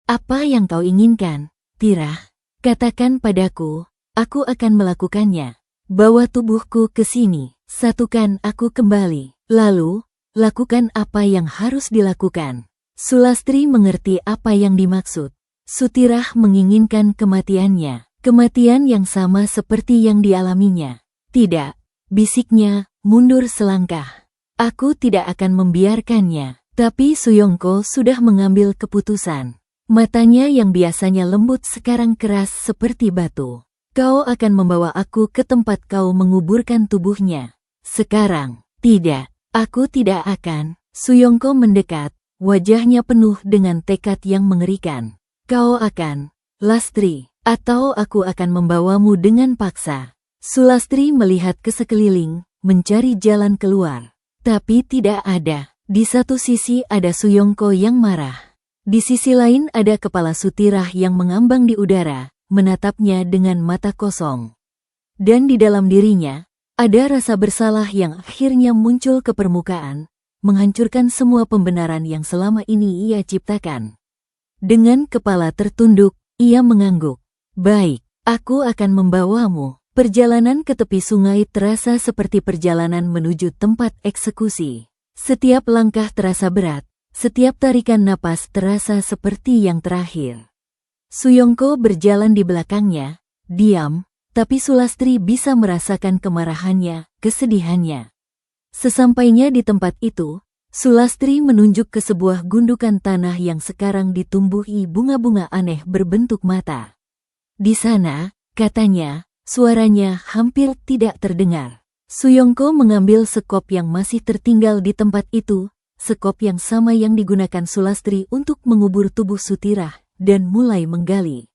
S1: Apa yang kau inginkan, Tirah? Katakan padaku, aku akan melakukannya. Bawa tubuhku ke sini, satukan aku kembali, lalu lakukan apa yang harus dilakukan. Sulastri mengerti apa yang dimaksud. Sutirah menginginkan kematiannya, kematian yang sama seperti yang dialaminya. Tidak, bisiknya, mundur selangkah. Aku tidak akan membiarkannya. Tapi Suyongko sudah mengambil keputusan. Matanya yang biasanya lembut sekarang keras seperti batu. Kau akan membawa aku ke tempat kau menguburkan tubuhnya. Sekarang, tidak, aku tidak akan. Suyongko mendekat. Wajahnya penuh dengan tekad yang mengerikan. Kau akan, Lastri, atau aku akan membawamu dengan paksa. Sulastri melihat ke sekeliling, mencari jalan keluar. Tapi tidak ada. Di satu sisi ada Suyongko yang marah. Di sisi lain ada kepala Sutirah yang mengambang di udara, menatapnya dengan mata kosong. Dan di dalam dirinya, ada rasa bersalah yang akhirnya muncul ke permukaan, menghancurkan semua pembenaran yang selama ini ia ciptakan. Dengan kepala tertunduk, ia mengangguk. Baik, aku akan membawamu. Perjalanan ke tepi sungai terasa seperti perjalanan menuju tempat eksekusi. Setiap langkah terasa berat, setiap tarikan napas terasa seperti yang terakhir. Suyongko berjalan di belakangnya, diam, tapi Sulastri bisa merasakan kemarahannya, kesedihannya. Sesampainya di tempat itu, Sulastri menunjuk ke sebuah gundukan tanah yang sekarang ditumbuhi bunga-bunga aneh berbentuk mata. Di sana, katanya, suaranya hampir tidak terdengar. Suyongko mengambil sekop yang masih tertinggal di tempat itu, sekop yang sama yang digunakan Sulastri untuk mengubur tubuh Sutirah, dan mulai menggali.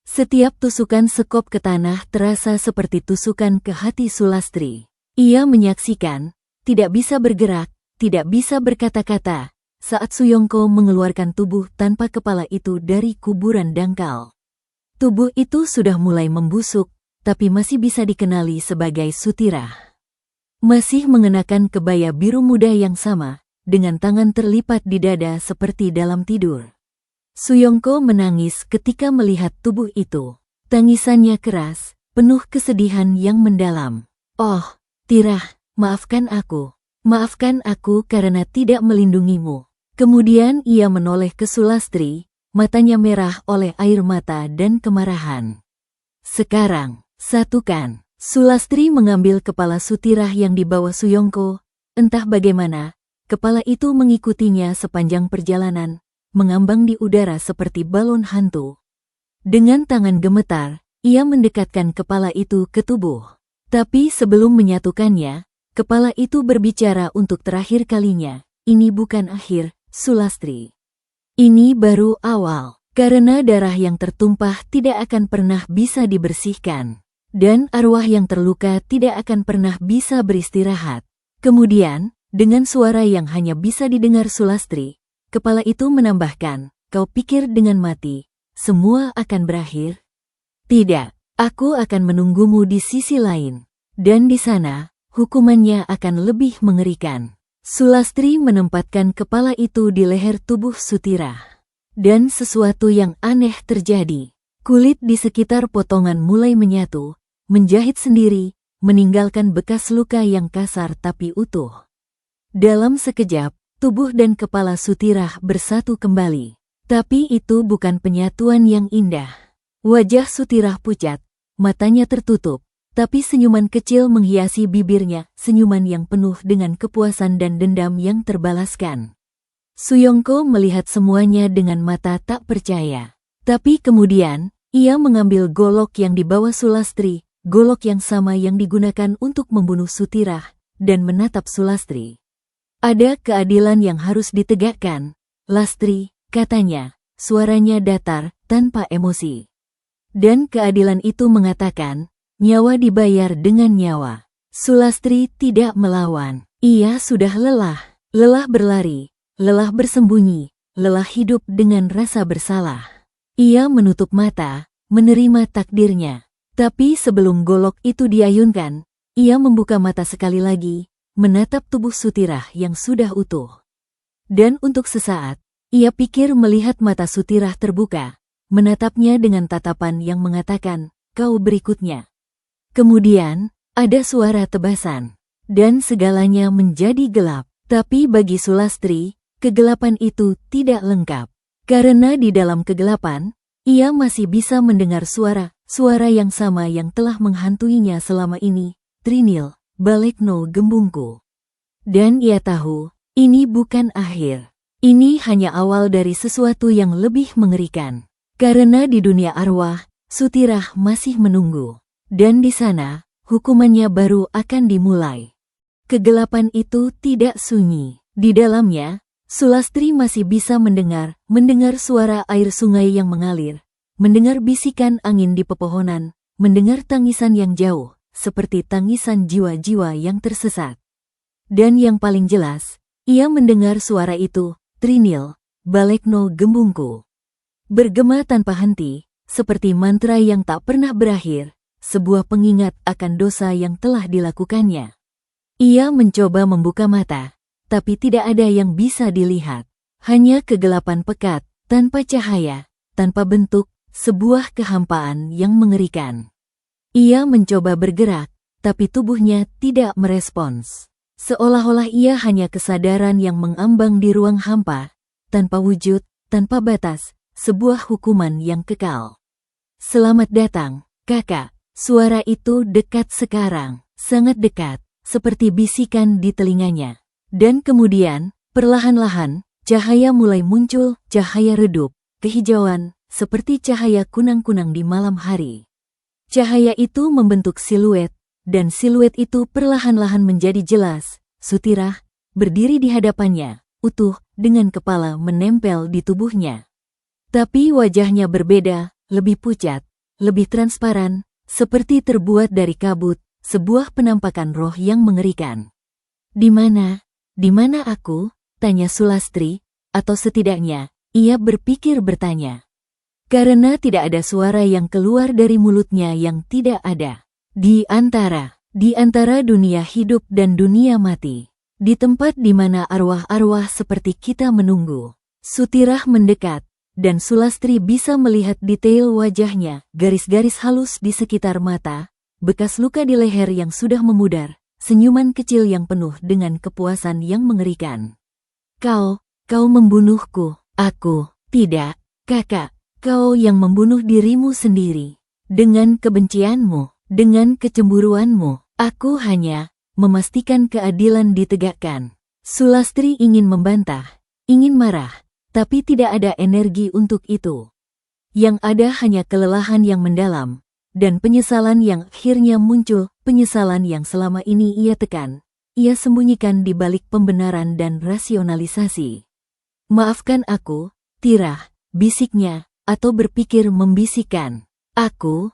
S1: Setiap tusukan sekop ke tanah terasa seperti tusukan ke hati Sulastri. Ia menyaksikan, tidak bisa bergerak, tidak bisa berkata-kata, saat Suyongko mengeluarkan tubuh tanpa kepala itu dari kuburan dangkal. Tubuh itu sudah mulai membusuk, tapi masih bisa dikenali sebagai Sutirah. Masih mengenakan kebaya biru muda yang sama, dengan tangan terlipat di dada seperti dalam tidur. Suyongko menangis ketika melihat tubuh itu. Tangisannya keras, penuh kesedihan yang mendalam. Oh, Tirah, maafkan aku. Maafkan aku karena tidak melindungimu. Kemudian ia menoleh ke Sulastri, matanya merah oleh air mata dan kemarahan. Sekarang, satukan. Sulastri mengambil kepala Sutirah yang dibawa Suyongko. Entah bagaimana, kepala itu mengikutinya sepanjang perjalanan, mengambang di udara seperti balon hantu. Dengan tangan gemetar, ia mendekatkan kepala itu ke tubuh. Tapi sebelum menyatukannya, kepala itu berbicara untuk terakhir kalinya. Ini bukan akhir, Sulastri. Ini baru awal, karena darah yang tertumpah tidak akan pernah bisa dibersihkan. Dan arwah yang terluka tidak akan pernah bisa beristirahat. Kemudian, dengan suara yang hanya bisa didengar Sulastri, kepala itu menambahkan, kau pikir dengan mati, semua akan berakhir? Tidak, aku akan menunggumu di sisi lain. Dan di sana, hukumannya akan lebih mengerikan. Sulastri menempatkan kepala itu di leher tubuh Sutirah. Dan sesuatu yang aneh terjadi. Kulit di sekitar potongan mulai menyatu, menjahit sendiri, meninggalkan bekas luka yang kasar tapi utuh. Dalam sekejap, tubuh dan kepala Sutirah bersatu kembali. Tapi itu bukan penyatuan yang indah. Wajah Sutirah pucat, matanya tertutup, tapi senyuman kecil menghiasi bibirnya, senyuman yang penuh dengan kepuasan dan dendam yang terbalaskan. Suyongko melihat semuanya dengan mata tak percaya. Tapi kemudian, ia mengambil golok yang dibawa Sulastri, golok yang sama yang digunakan untuk membunuh Sutirah, dan menatap Sulastri. Ada keadilan yang harus ditegakkan, Lastri, katanya, suaranya datar, tanpa emosi. Dan keadilan itu mengatakan, nyawa dibayar dengan nyawa. Sulastri tidak melawan. Ia sudah lelah. Lelah berlari, lelah bersembunyi, lelah hidup dengan rasa bersalah. Ia menutup mata, menerima takdirnya. Tapi sebelum golok itu diayunkan, ia membuka mata sekali lagi, menatap tubuh Sutirah yang sudah utuh. Dan untuk sesaat, ia pikir melihat mata Sutirah terbuka, menatapnya dengan tatapan yang mengatakan, kau berikutnya. Kemudian, ada suara tebasan, dan segalanya menjadi gelap. Tapi bagi Sulastri, kegelapan itu tidak lengkap. Karena di dalam kegelapan, ia masih bisa mendengar suara yang sama yang telah menghantuinya selama ini, Trinil, Balekno Gembungku. Dan ia tahu, ini bukan akhir. Ini hanya awal dari sesuatu yang lebih mengerikan. Karena di dunia arwah, Sutirah masih menunggu. Dan di sana, hukumannya baru akan dimulai. Kegelapan itu tidak sunyi. Di dalamnya, Sulastri masih bisa mendengar suara air sungai yang mengalir, mendengar bisikan angin di pepohonan, mendengar tangisan yang jauh, seperti tangisan jiwa-jiwa yang tersesat. Dan yang paling jelas, ia mendengar suara itu, Trinil, Balekno Gembungku. Bergema tanpa henti, seperti mantra yang tak pernah berakhir, sebuah pengingat akan dosa yang telah dilakukannya. Ia mencoba membuka mata, tapi tidak ada yang bisa dilihat. Hanya kegelapan pekat, tanpa cahaya, tanpa bentuk, sebuah kehampaan yang mengerikan. Ia mencoba bergerak, tapi tubuhnya tidak merespons. Seolah-olah ia hanya kesadaran yang mengambang di ruang hampa, tanpa wujud, tanpa batas, sebuah hukuman yang kekal. Selamat datang, kakak. Suara itu dekat sekarang, sangat dekat. Seperti bisikan di telinganya. Dan kemudian, perlahan-lahan, cahaya mulai muncul, cahaya redup, kehijauan, seperti cahaya kunang-kunang di malam hari. Cahaya itu membentuk siluet, dan siluet itu perlahan-lahan menjadi jelas. Sutirah berdiri di hadapannya, utuh, dengan kepala menempel di tubuhnya. Tapi wajahnya berbeda, lebih pucat, lebih transparan, seperti terbuat dari kabut. Sebuah penampakan roh yang mengerikan. Di mana aku? Tanya Sulastri, atau setidaknya, ia berpikir bertanya. Karena tidak ada suara yang keluar dari mulutnya yang tidak ada. Di antara dunia hidup dan dunia mati. Di tempat di mana arwah-arwah seperti kita menunggu. Sutirah mendekat, dan Sulastri bisa melihat detail wajahnya, garis-garis halus di sekitar mata, bekas luka di leher yang sudah memudar, senyuman kecil yang penuh dengan kepuasan yang mengerikan. Kau membunuhku. Aku, tidak, kakak. Kau yang membunuh dirimu sendiri. Dengan kebencianmu, dengan kecemburuanmu. Aku hanya memastikan keadilan ditegakkan. Sulastri ingin membantah, ingin marah, tapi tidak ada energi untuk itu. Yang ada hanya kelelahan yang mendalam. Dan penyesalan yang akhirnya muncul, penyesalan yang selama ini ia tekan, ia sembunyikan di balik pembenaran dan rasionalisasi. Maafkan aku, Tirah, bisiknya, atau berpikir membisikkan. Aku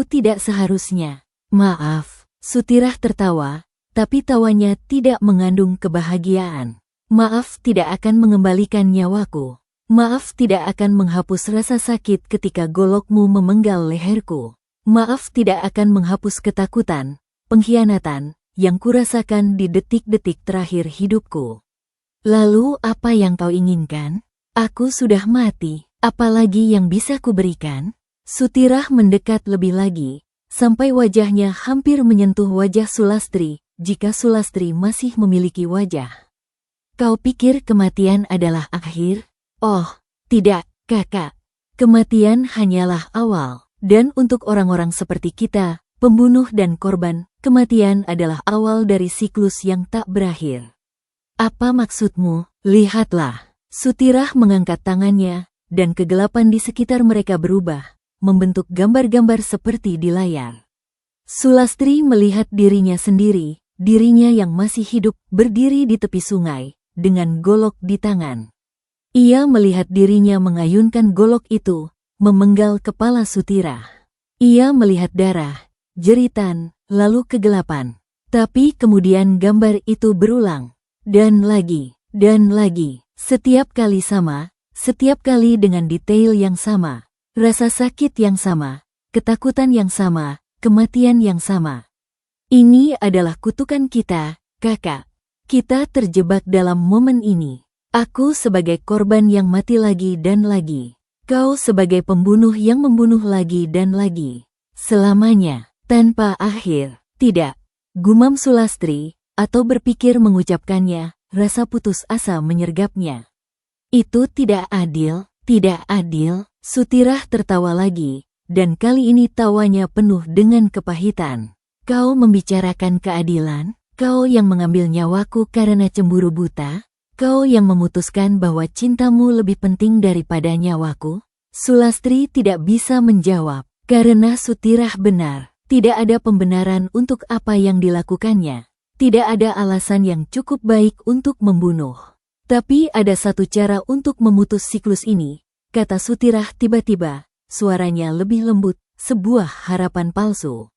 S1: tidak seharusnya. Maaf, Sutirah tertawa, tapi tawanya tidak mengandung kebahagiaan. Maaf tidak akan mengembalikan nyawaku. Maaf tidak akan menghapus rasa sakit ketika golokmu memenggal leherku. Maaf tidak akan menghapus ketakutan, pengkhianatan, yang kurasakan di detik-detik terakhir hidupku. Lalu apa yang kau inginkan? Aku sudah mati, apalagi yang bisa kuberikan? Sutirah mendekat lebih lagi, sampai wajahnya hampir menyentuh wajah Sulastri, jika Sulastri masih memiliki wajah. Kau pikir kematian adalah akhir? Oh, tidak, kakak. Kematian hanyalah awal. Dan untuk orang-orang seperti kita, pembunuh dan korban, kematian adalah awal dari siklus yang tak berakhir. Apa maksudmu? Lihatlah. Sutirah mengangkat tangannya, dan kegelapan di sekitar mereka berubah, membentuk gambar-gambar seperti di layar. Sulastri melihat dirinya sendiri, dirinya yang masih hidup, berdiri di tepi sungai, dengan golok di tangan. Ia melihat dirinya mengayunkan golok itu, memenggal kepala Sutirah. Ia melihat darah, jeritan, lalu kegelapan. Tapi kemudian gambar itu berulang. Dan lagi, dan lagi. Setiap kali sama, setiap kali dengan detail yang sama. Rasa sakit yang sama, ketakutan yang sama, kematian yang sama. Ini adalah kutukan kita, kakak. Kita terjebak dalam momen ini. Aku sebagai korban yang mati lagi dan lagi. Kau sebagai pembunuh yang membunuh lagi dan lagi. Selamanya, tanpa akhir. Tidak. Gumam Sulastri, atau berpikir mengucapkannya, rasa putus asa menyergapnya. Itu tidak adil, tidak adil. Sutirah tertawa lagi, dan kali ini tawanya penuh dengan kepahitan. Kau membicarakan keadilan, kau yang mengambil nyawaku karena cemburu buta, kau yang memutuskan bahwa cintamu lebih penting daripada nyawaku. Sulastri tidak bisa menjawab, karena Sutirah benar. Tidak ada pembenaran untuk apa yang dilakukannya. Tidak ada alasan yang cukup baik untuk membunuh. Tapi ada satu cara untuk memutus siklus ini, kata Sutirah tiba-tiba, suaranya lebih lembut, sebuah harapan palsu.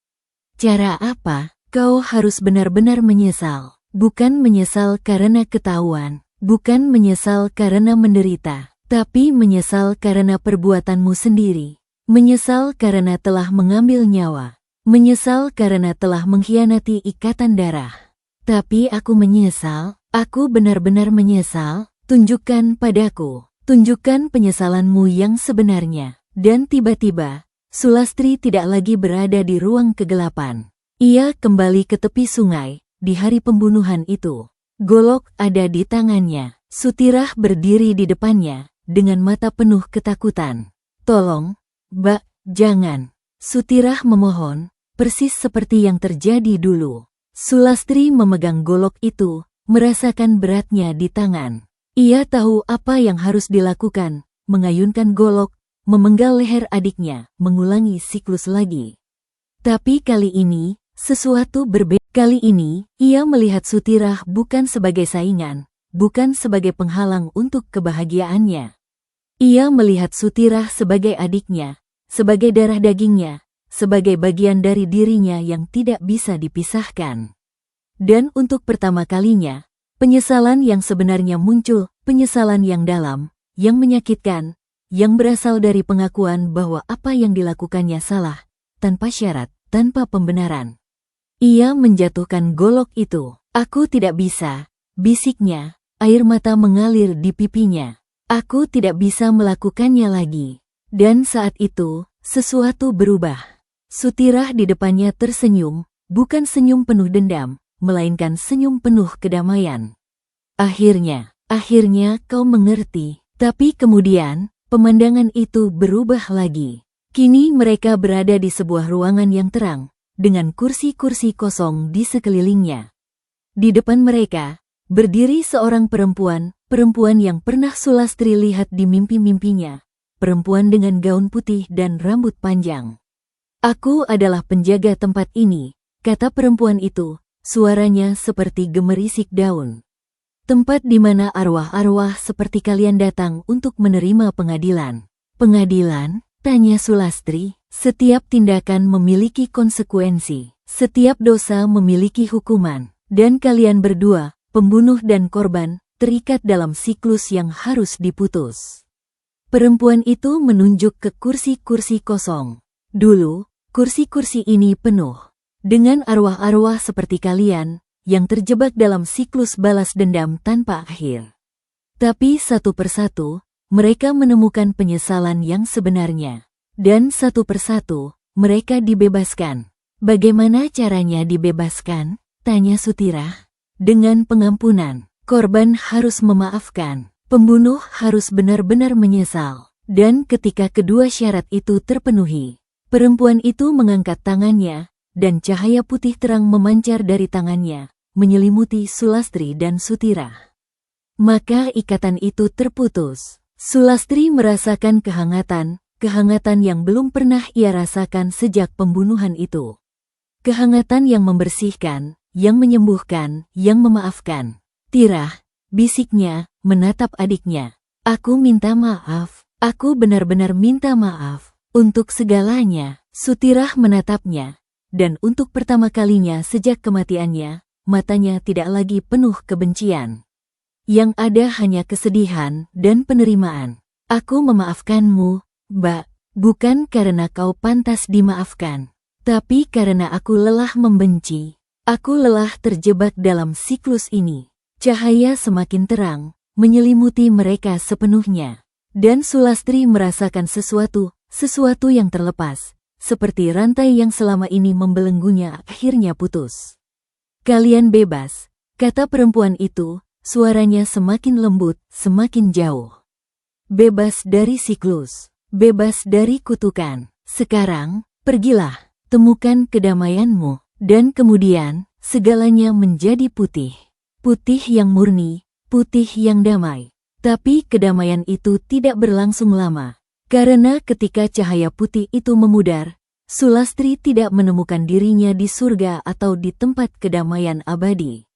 S1: Cara apa? Kau harus benar-benar menyesal. Bukan menyesal karena ketahuan, bukan menyesal karena menderita, tapi menyesal karena perbuatanmu sendiri. Menyesal karena telah mengambil nyawa. Menyesal karena telah mengkhianati ikatan darah. Tapi aku menyesal, aku benar-benar menyesal. Tunjukkan padaku, tunjukkan penyesalanmu yang sebenarnya. Dan tiba-tiba, Sulastri tidak lagi berada di ruang kegelapan. Ia kembali ke tepi sungai, di hari pembunuhan itu. Golok ada di tangannya. Sutirah berdiri di depannya, dengan mata penuh ketakutan. Tolong, Mbak, jangan. Sutirah memohon. Persis seperti yang terjadi dulu. Sulastri memegang golok itu, merasakan beratnya di tangan. Ia tahu apa yang harus dilakukan, mengayunkan golok, memenggal leher adiknya, mengulangi siklus lagi. Tapi kali ini, sesuatu berbeda. Kali ini, ia melihat Sutirah bukan sebagai saingan, bukan sebagai penghalang untuk kebahagiaannya. Ia melihat Sutirah sebagai adiknya, sebagai darah dagingnya, sebagai bagian dari dirinya yang tidak bisa dipisahkan. Dan untuk pertama kalinya, penyesalan yang sebenarnya muncul, penyesalan yang dalam, yang menyakitkan, yang berasal dari pengakuan bahwa apa yang dilakukannya salah, tanpa syarat, tanpa pembenaran. Ia menjatuhkan golok itu. Aku tidak bisa, bisiknya, air mata mengalir di pipinya. Aku tidak bisa melakukannya lagi. Dan saat itu, sesuatu berubah. Sutirah di depannya tersenyum, bukan senyum penuh dendam, melainkan senyum penuh kedamaian. Akhirnya kau mengerti. Tapi kemudian, pemandangan itu berubah lagi. Kini mereka berada di sebuah ruangan yang terang, dengan kursi-kursi kosong di sekelilingnya. Di depan mereka, berdiri seorang perempuan yang pernah Sulastri lihat di mimpi-mimpinya. Perempuan dengan gaun putih dan rambut panjang. Aku adalah penjaga tempat ini, kata perempuan itu, suaranya seperti gemerisik daun. Tempat di mana arwah-arwah seperti kalian datang untuk menerima pengadilan. Pengadilan? Tanya Sulastri. Setiap tindakan memiliki konsekuensi. Setiap dosa memiliki hukuman. Dan kalian berdua, pembunuh dan korban, terikat dalam siklus yang harus diputus. Perempuan itu menunjuk ke kursi-kursi kosong. Dulu, kursi-kursi ini penuh dengan arwah-arwah seperti kalian yang terjebak dalam siklus balas dendam tanpa akhir. Tapi satu persatu, mereka menemukan penyesalan yang sebenarnya. Dan satu persatu, mereka dibebaskan. Bagaimana caranya dibebaskan? Tanya Sutirah. Dengan pengampunan, korban harus memaafkan, pembunuh harus benar-benar menyesal. Dan ketika kedua syarat itu terpenuhi, perempuan itu mengangkat tangannya, dan cahaya putih terang memancar dari tangannya, menyelimuti Sulastri dan Sutirah. Maka ikatan itu terputus. Sulastri merasakan kehangatan yang belum pernah ia rasakan sejak pembunuhan itu. Kehangatan yang membersihkan, yang menyembuhkan, yang memaafkan. Tirah, bisiknya, menatap adiknya. Aku minta maaf, aku benar-benar minta maaf. Untuk segalanya, Sutirah menatapnya, dan untuk pertama kalinya sejak kematiannya, matanya tidak lagi penuh kebencian. Yang ada hanya kesedihan dan penerimaan. Aku memaafkanmu, Mbak, bukan karena kau pantas dimaafkan, tapi karena aku lelah membenci. Aku lelah terjebak dalam siklus ini. Cahaya semakin terang, menyelimuti mereka sepenuhnya. Dan Sulastri merasakan sesuatu yang terlepas, seperti rantai yang selama ini membelenggunya akhirnya putus. Kalian bebas, kata perempuan itu, suaranya semakin lembut, semakin jauh. Bebas dari siklus, bebas dari kutukan. Sekarang, pergilah, temukan kedamaianmu. Dan kemudian, segalanya menjadi putih. Putih yang murni, putih yang damai. Tapi kedamaian itu tidak berlangsung lama. Karena ketika cahaya putih itu memudar, Sulastri tidak menemukan dirinya di surga atau di tempat kedamaian abadi.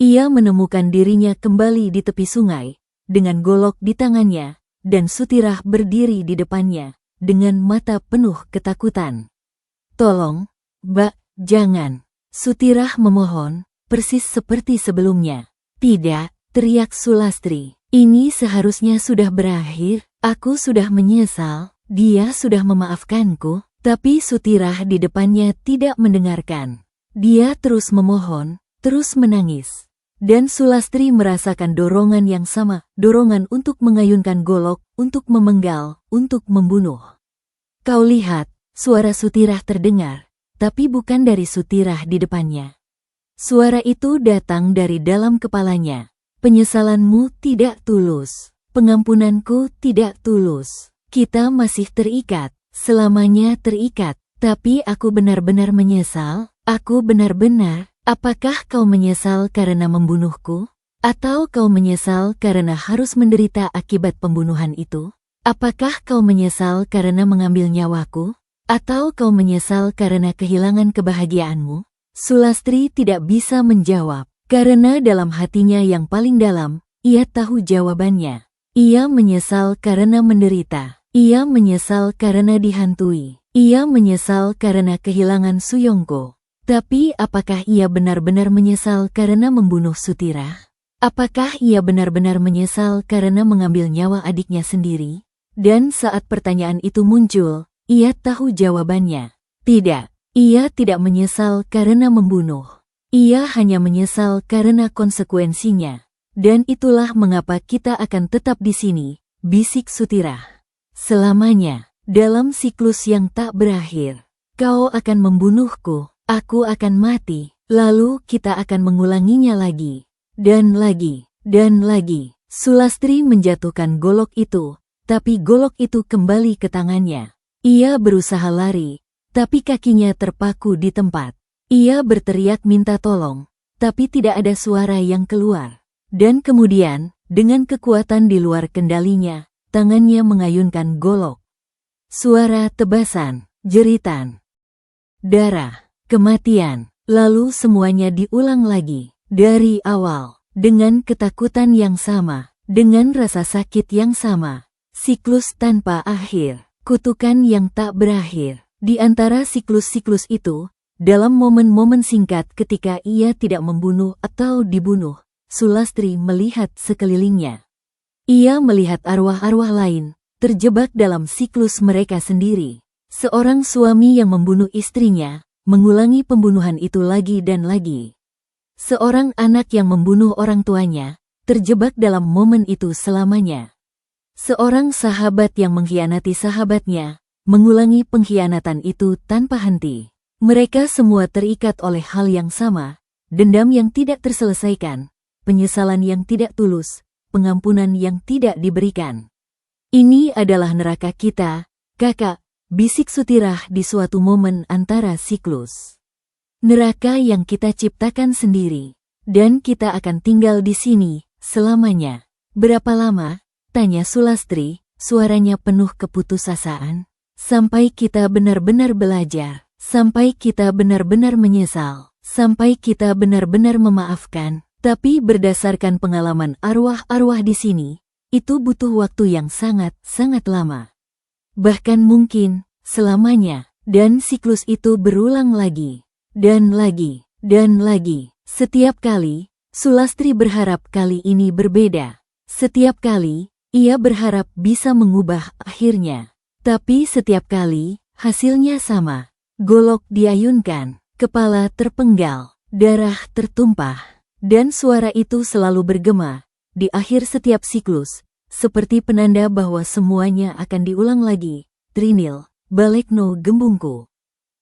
S1: Ia menemukan dirinya kembali di tepi sungai, dengan golok di tangannya, dan Sutirah berdiri di depannya, dengan mata penuh ketakutan. Tolong, Mbak, jangan. Sutirah memohon, persis seperti sebelumnya. Tidak, teriak Sulastri. Ini seharusnya sudah berakhir, aku sudah menyesal, dia sudah memaafkanku, tapi Sutirah di depannya tidak mendengarkan. Dia terus memohon, terus menangis. Dan Sulastri merasakan dorongan yang sama, dorongan untuk mengayunkan golok, untuk memenggal, untuk membunuh. Kau lihat, suara Sutirah terdengar, tapi bukan dari Sutirah di depannya. Suara itu datang dari dalam kepalanya. Penyesalanmu tidak tulus, pengampunanku tidak tulus. Kita masih terikat, selamanya terikat, tapi aku benar-benar menyesal, aku benar-benar. Apakah kau menyesal karena membunuhku? Atau kau menyesal karena harus menderita akibat pembunuhan itu? Apakah kau menyesal karena mengambil nyawaku? Atau kau menyesal karena kehilangan kebahagiaanmu? Sulastri tidak bisa menjawab, karena dalam hatinya yang paling dalam, ia tahu jawabannya. Ia menyesal karena menderita. Ia menyesal karena dihantui. Ia menyesal karena kehilangan Suyongko. Tapi apakah ia benar-benar menyesal karena membunuh Sutirah? Apakah ia benar-benar menyesal karena mengambil nyawa adiknya sendiri? Dan saat pertanyaan itu muncul, ia tahu jawabannya. Tidak, ia tidak menyesal karena membunuh. Ia hanya menyesal karena konsekuensinya. Dan itulah mengapa kita akan tetap di sini, bisik Sutirah. Selamanya, dalam siklus yang tak berakhir. Kau akan membunuhku. Aku akan mati, lalu kita akan mengulanginya lagi. Dan lagi, dan lagi. Sulastri menjatuhkan golok itu, tapi golok itu kembali ke tangannya. Ia berusaha lari, tapi kakinya terpaku di tempat. Ia berteriak minta tolong, tapi tidak ada suara yang keluar. Dan kemudian, dengan kekuatan di luar kendalinya, tangannya mengayunkan golok. Suara tebasan, jeritan, darah. Kematian, lalu semuanya diulang lagi, dari awal, dengan ketakutan yang sama, dengan rasa sakit yang sama, siklus tanpa akhir, kutukan yang tak berakhir. Di antara siklus-siklus itu, dalam momen-momen singkat ketika ia tidak membunuh atau dibunuh, Sulastri melihat sekelilingnya. Ia melihat arwah-arwah lain, terjebak dalam siklus mereka sendiri. Seorang suami yang membunuh istrinya, mengulangi pembunuhan itu lagi dan lagi. Seorang anak yang membunuh orang tuanya, terjebak dalam momen itu selamanya. Seorang sahabat yang mengkhianati sahabatnya, mengulangi pengkhianatan itu tanpa henti. Mereka semua terikat oleh hal yang sama, dendam yang tidak terselesaikan, penyesalan yang tidak tulus, pengampunan yang tidak diberikan. Ini adalah neraka kita, kakak, bisik Sutirah di suatu momen antara siklus. Neraka yang kita ciptakan sendiri, dan kita akan tinggal di sini selamanya. Berapa lama? Tanya Sulastri, suaranya penuh keputusasaan. Sampai kita benar-benar belajar, sampai kita benar-benar menyesal, sampai kita benar-benar memaafkan. Tapi berdasarkan pengalaman arwah-arwah di sini, itu butuh waktu yang sangat-sangat lama. Bahkan mungkin, selamanya. Dan siklus itu berulang lagi. Dan lagi. Dan lagi. Setiap kali, Sulastri berharap kali ini berbeda. Setiap kali, ia berharap bisa mengubah akhirnya. Tapi setiap kali, hasilnya sama. Golok diayunkan, kepala terpenggal, darah tertumpah. Dan suara itu selalu bergema di akhir setiap siklus, seperti penanda bahwa semuanya akan diulang lagi. Trinil, Balekno Gembungku.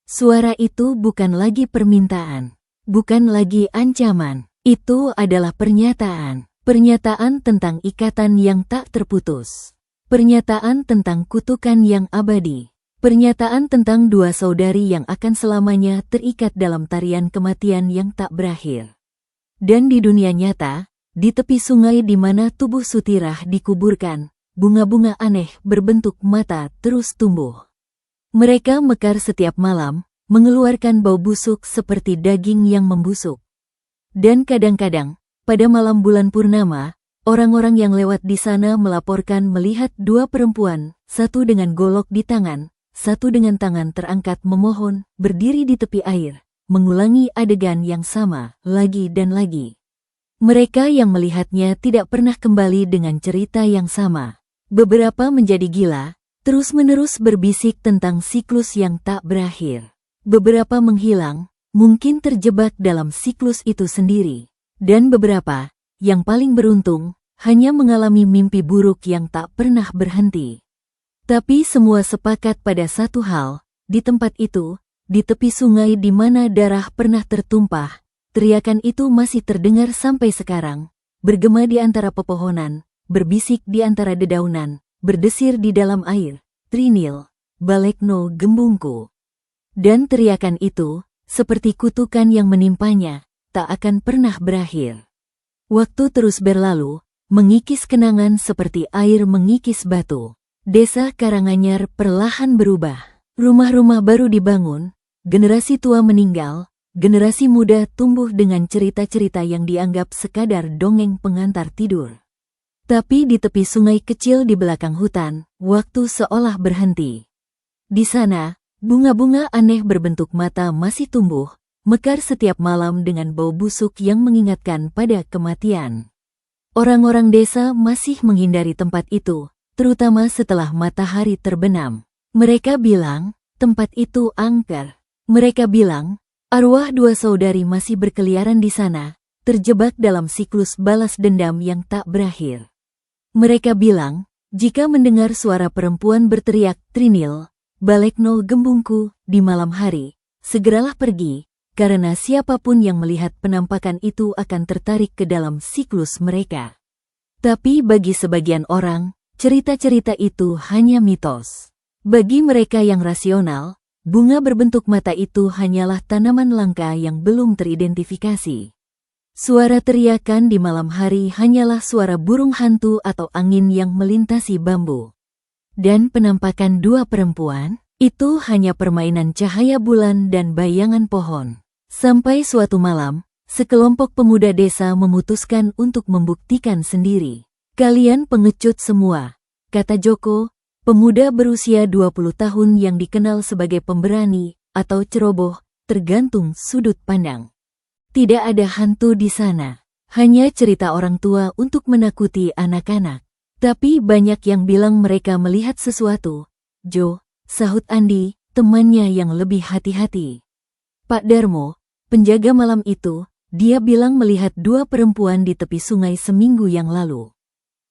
S1: Suara itu bukan lagi permintaan, bukan lagi ancaman. Itu adalah pernyataan. Pernyataan tentang ikatan yang tak terputus. Pernyataan tentang kutukan yang abadi. Pernyataan tentang dua saudari yang akan selamanya terikat dalam tarian kematian yang tak berakhir. Dan di dunia nyata, di tepi sungai di mana tubuh Sutirah dikuburkan, bunga-bunga aneh berbentuk mata terus tumbuh. Mereka mekar setiap malam, mengeluarkan bau busuk seperti daging yang membusuk. Dan kadang-kadang, pada malam bulan purnama, orang-orang yang lewat di sana melaporkan melihat dua perempuan, satu dengan golok di tangan, satu dengan tangan terangkat memohon, berdiri di tepi air, mengulangi adegan yang sama, lagi dan lagi. Mereka yang melihatnya tidak pernah kembali dengan cerita yang sama. Beberapa menjadi gila, terus-menerus berbisik tentang siklus yang tak berakhir. Beberapa menghilang, mungkin terjebak dalam siklus itu sendiri. Dan beberapa, yang paling beruntung, hanya mengalami mimpi buruk yang tak pernah berhenti. Tapi semua sepakat pada satu hal, di tempat itu, di tepi sungai di mana darah pernah tertumpah, teriakan itu masih terdengar sampai sekarang, bergema di antara pepohonan, berbisik di antara dedaunan, berdesir di dalam air. Trinil, Balekno Gembungku. Dan teriakan itu, seperti kutukan yang menimpanya, tak akan pernah berakhir. Waktu terus berlalu, mengikis kenangan seperti air mengikis batu. Desa Karanganyar perlahan berubah. Rumah-rumah baru dibangun, generasi tua meninggal, generasi muda tumbuh dengan cerita-cerita yang dianggap sekadar dongeng pengantar tidur. Tapi di tepi sungai kecil di belakang hutan, waktu seolah berhenti. Di sana, bunga-bunga aneh berbentuk mata masih tumbuh, mekar setiap malam dengan bau busuk yang mengingatkan pada kematian. Orang-orang desa masih menghindari tempat itu, terutama setelah matahari terbenam. Mereka bilang, tempat itu angker. Mereka bilang, arwah dua saudari masih berkeliaran di sana, terjebak dalam siklus balas dendam yang tak berakhir. Mereka bilang, jika mendengar suara perempuan berteriak, Trinil, Balekno Gembungku, di malam hari, segeralah pergi, karena siapapun yang melihat penampakan itu akan tertarik ke dalam siklus mereka. Tapi bagi sebagian orang, cerita-cerita itu hanya mitos. Bagi mereka yang rasional, bunga berbentuk mata itu hanyalah tanaman langka yang belum teridentifikasi. Suara teriakan di malam hari hanyalah suara burung hantu atau angin yang melintasi bambu. Dan penampakan dua perempuan, itu hanya permainan cahaya bulan dan bayangan pohon. Sampai suatu malam, sekelompok pemuda desa memutuskan untuk membuktikan sendiri. Kalian pengecut semua, kata Joko, pemuda berusia 20 tahun yang dikenal sebagai pemberani atau ceroboh, tergantung sudut pandang. Tidak ada hantu di sana, hanya cerita orang tua untuk menakuti anak-anak. Tapi banyak yang bilang mereka melihat sesuatu. Jo, sahut Andi, temannya yang lebih hati-hati. Pak Darmo, penjaga malam itu, dia bilang melihat dua perempuan di tepi sungai seminggu yang lalu.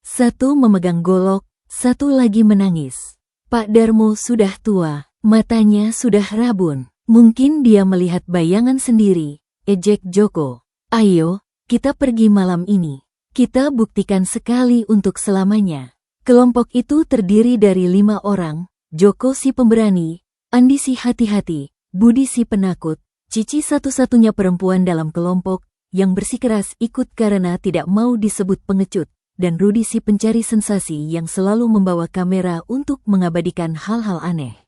S1: Satu memegang golok, satu lagi menangis. Pak Darmo sudah tua, matanya sudah rabun. Mungkin dia melihat bayangan sendiri, ejek Joko. Ayo, kita pergi malam ini. Kita buktikan sekali untuk selamanya. Kelompok itu terdiri dari 5 orang, Joko si pemberani, Andi si hati-hati, Budi si penakut, Cici satu-satunya perempuan dalam kelompok, yang bersikeras ikut karena tidak mau disebut pengecut, dan Rudi si pencari sensasi yang selalu membawa kamera untuk mengabadikan hal-hal aneh.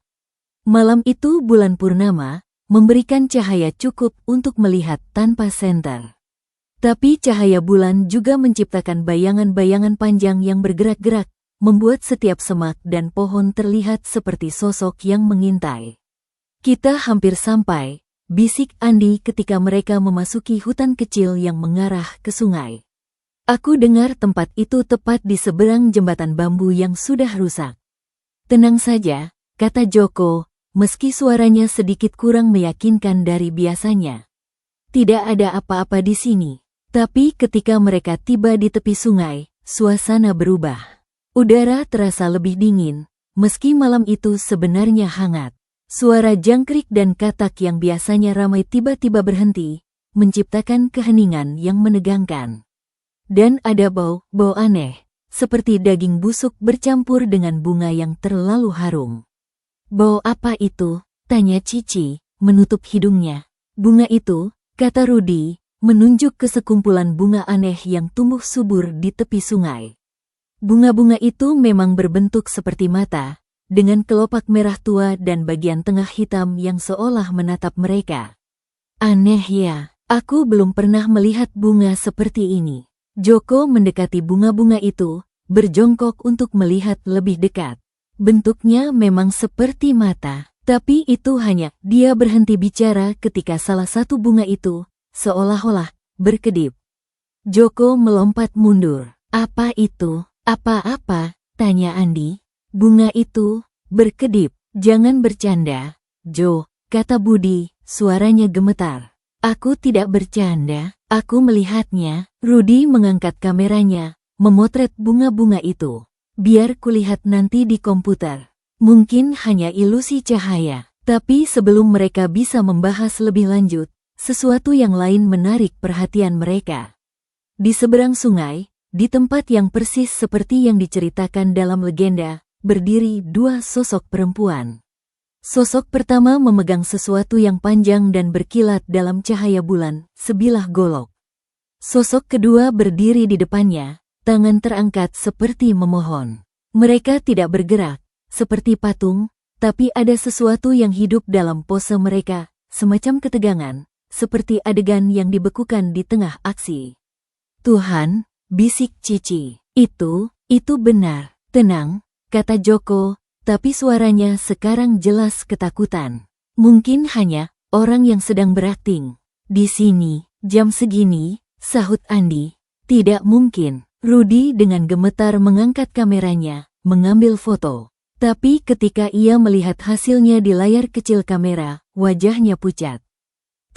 S1: Malam itu bulan purnama, memberikan cahaya cukup untuk melihat tanpa senter. Tapi cahaya bulan juga menciptakan bayangan-bayangan panjang yang bergerak-gerak, membuat setiap semak dan pohon terlihat seperti sosok yang mengintai. Kita hampir sampai, bisik Andi ketika mereka memasuki hutan kecil yang mengarah ke sungai. Aku dengar tempat itu tepat di seberang jembatan bambu yang sudah rusak. Tenang saja, kata Joko, meski suaranya sedikit kurang meyakinkan dari biasanya. Tidak ada apa-apa di sini. Tapi ketika mereka tiba di tepi sungai, suasana berubah. Udara terasa lebih dingin, meski malam itu sebenarnya hangat. Suara jangkrik dan katak yang biasanya ramai tiba-tiba berhenti, menciptakan keheningan yang menegangkan. Dan ada bau aneh, seperti daging busuk bercampur dengan bunga yang terlalu harum. Bau apa itu? Tanya Cici, menutup hidungnya. Bunga itu, kata Rudi, menunjuk ke sekumpulan bunga aneh yang tumbuh subur di tepi sungai. Bunga-bunga itu memang berbentuk seperti mata, dengan kelopak merah tua dan bagian tengah hitam yang seolah menatap mereka. Aneh ya, aku belum pernah melihat bunga seperti ini. Joko mendekati bunga-bunga itu, berjongkok untuk melihat lebih dekat. Bentuknya memang seperti mata, tapi itu hanya dia berhenti bicara ketika salah satu bunga itu seolah-olah berkedip. Joko melompat mundur. Apa itu? Apa-apa? Tanya Andi. Bunga itu berkedip. Jangan bercanda, Jo, kata Budi, suaranya gemetar. Aku tidak bercanda, aku melihatnya. Rudi mengangkat kameranya, memotret bunga-bunga itu. Biar kulihat nanti di komputer. Mungkin hanya ilusi cahaya. Tapi sebelum mereka bisa membahas lebih lanjut, sesuatu yang lain menarik perhatian mereka. Di seberang sungai, di tempat yang persis seperti yang diceritakan dalam legenda, berdiri dua sosok perempuan. Sosok pertama memegang sesuatu yang panjang dan berkilat dalam cahaya bulan, sebilah golok. Sosok kedua berdiri di depannya, tangan terangkat seperti memohon. Mereka tidak bergerak, seperti patung, tapi ada sesuatu yang hidup dalam pose mereka, semacam ketegangan, seperti adegan yang dibekukan di tengah aksi. Tuhan, bisik Cici. Itu benar. Tenang, kata Joko, tapi suaranya sekarang jelas ketakutan. Mungkin hanya orang yang sedang berakting. Di sini, jam segini, sahut Andi. Tidak mungkin. Rudi dengan gemetar mengangkat kameranya, mengambil foto. Tapi ketika ia melihat hasilnya di layar kecil kamera, wajahnya pucat.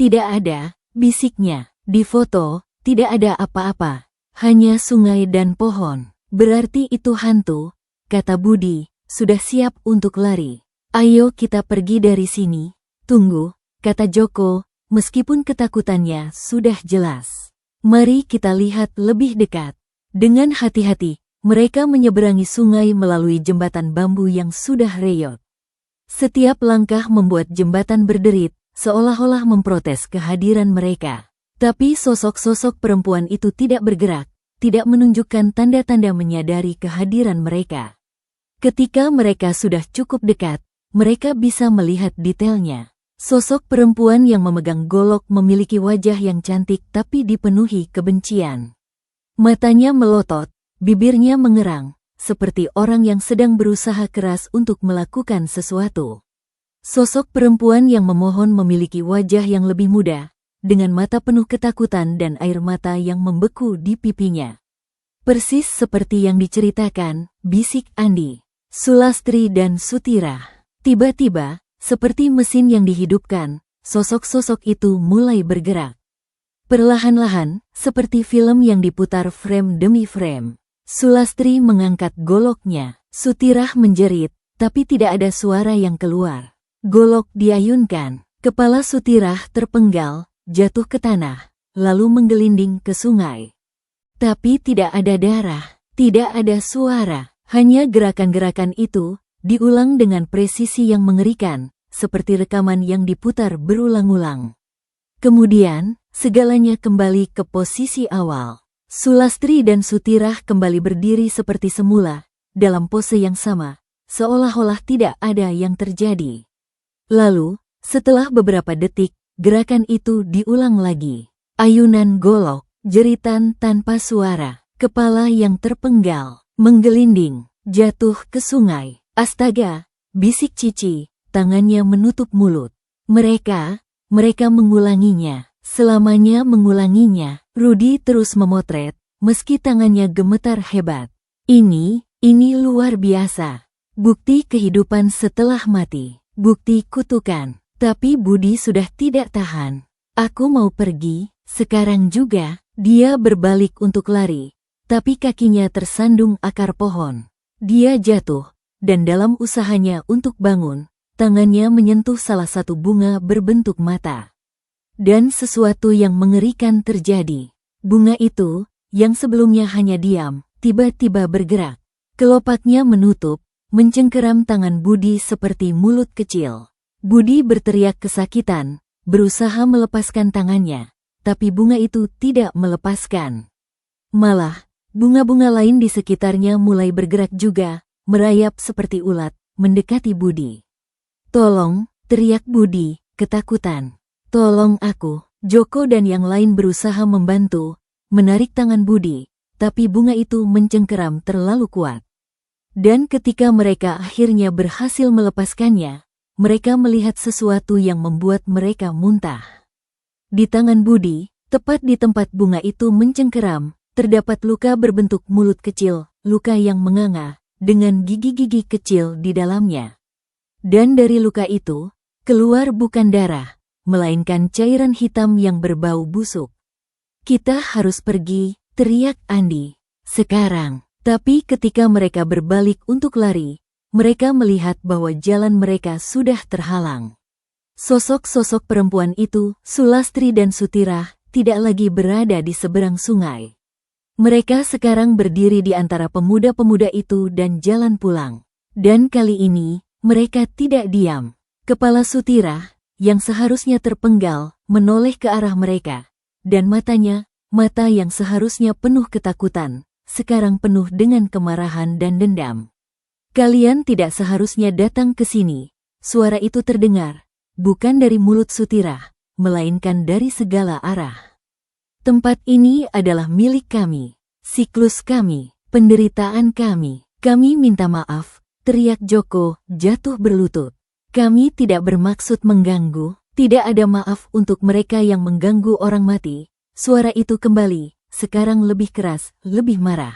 S1: Tidak ada, bisiknya. Di foto, tidak ada apa-apa. Hanya sungai dan pohon. Berarti itu hantu, kata Budi, sudah siap untuk lari. Ayo kita pergi dari sini. Tunggu, kata Joko, meskipun ketakutannya sudah jelas. Mari kita lihat lebih dekat. Dengan hati-hati, mereka menyeberangi sungai melalui jembatan bambu yang sudah reyot. Setiap langkah membuat jembatan berderit, seolah-olah memprotes kehadiran mereka. Tapi sosok-sosok perempuan itu tidak bergerak, tidak menunjukkan tanda-tanda menyadari kehadiran mereka. Ketika mereka sudah cukup dekat, mereka bisa melihat detailnya. Sosok perempuan yang memegang golok memiliki wajah yang cantik tapi dipenuhi kebencian. Matanya melotot, bibirnya mengerang, seperti orang yang sedang berusaha keras untuk melakukan sesuatu. Sosok perempuan yang memohon memiliki wajah yang lebih muda, dengan mata penuh ketakutan dan air mata yang membeku di pipinya. Persis seperti yang diceritakan, bisik Andi, Sulastri dan Sutira. Tiba-tiba, seperti mesin yang dihidupkan, sosok-sosok itu mulai bergerak. Perlahan-lahan, seperti film yang diputar frame demi frame. Sulastri mengangkat goloknya, Sutirah menjerit, tapi tidak ada suara yang keluar. Golok diayunkan, kepala Sutirah terpenggal, jatuh ke tanah, lalu menggelinding ke sungai. Tapi tidak ada darah, tidak ada suara, hanya gerakan-gerakan itu, diulang dengan presisi yang mengerikan, seperti rekaman yang diputar berulang-ulang. Kemudian, segalanya kembali ke posisi awal. Sulastri dan Sutirah kembali berdiri seperti semula, dalam pose yang sama, seolah-olah tidak ada yang terjadi. Lalu, setelah beberapa detik, gerakan itu diulang lagi. Ayunan golok, jeritan tanpa suara, kepala yang terpenggal, menggelinding, jatuh ke sungai. Astaga, bisik Cici, tangannya menutup mulut. Mereka mengulanginya, selamanya mengulanginya. Rudy terus memotret, meski tangannya gemetar hebat. Ini luar biasa. Bukti kehidupan setelah mati. Bukti kutukan. Tapi Budi sudah tidak tahan. Aku mau pergi, sekarang juga. Dia berbalik untuk lari, tapi kakinya tersandung akar pohon. Dia jatuh, dan dalam usahanya untuk bangun, tangannya menyentuh salah satu bunga berbentuk mata. Dan sesuatu yang mengerikan terjadi. Bunga itu, yang sebelumnya hanya diam, tiba-tiba bergerak. Kelopaknya menutup, mencengkeram tangan Budi seperti mulut kecil. Budi berteriak kesakitan, berusaha melepaskan tangannya, tapi bunga itu tidak melepaskan. Malah, bunga-bunga lain di sekitarnya mulai bergerak juga, merayap seperti ulat, mendekati Budi. "Tolong!" teriak Budi, ketakutan. "Tolong aku!" Joko dan yang lain berusaha membantu, menarik tangan Budi, tapi bunga itu mencengkeram terlalu kuat. Dan ketika mereka akhirnya berhasil melepaskannya, mereka melihat sesuatu yang membuat mereka muntah. Di tangan Budi, tepat di tempat bunga itu mencengkeram, terdapat luka berbentuk mulut kecil, luka yang menganga, dengan gigi-gigi kecil di dalamnya. Dan dari luka itu, keluar bukan darah, melainkan cairan hitam yang berbau busuk. "Kita harus pergi," teriak Andi. "Sekarang." Tapi ketika mereka berbalik untuk lari, mereka melihat bahwa jalan mereka sudah terhalang. Sosok-sosok perempuan itu, Sulastri dan Sutirah, tidak lagi berada di seberang sungai. Mereka sekarang berdiri di antara pemuda-pemuda itu dan jalan pulang. Dan kali ini, mereka tidak diam. Kepala Sutirah, yang seharusnya terpenggal, menoleh ke arah mereka. Dan matanya, mata yang seharusnya penuh ketakutan, sekarang penuh dengan kemarahan dan dendam. "Kalian tidak seharusnya datang ke sini." Suara itu terdengar, bukan dari mulut Sutirah, melainkan dari segala arah. "Tempat ini adalah milik kami, siklus kami, penderitaan kami. Kami minta maaf," teriak Joko, jatuh berlutut. "Kami tidak bermaksud mengganggu, tidak ada maaf untuk mereka yang mengganggu orang mati." Suara itu kembali, sekarang lebih keras, lebih marah.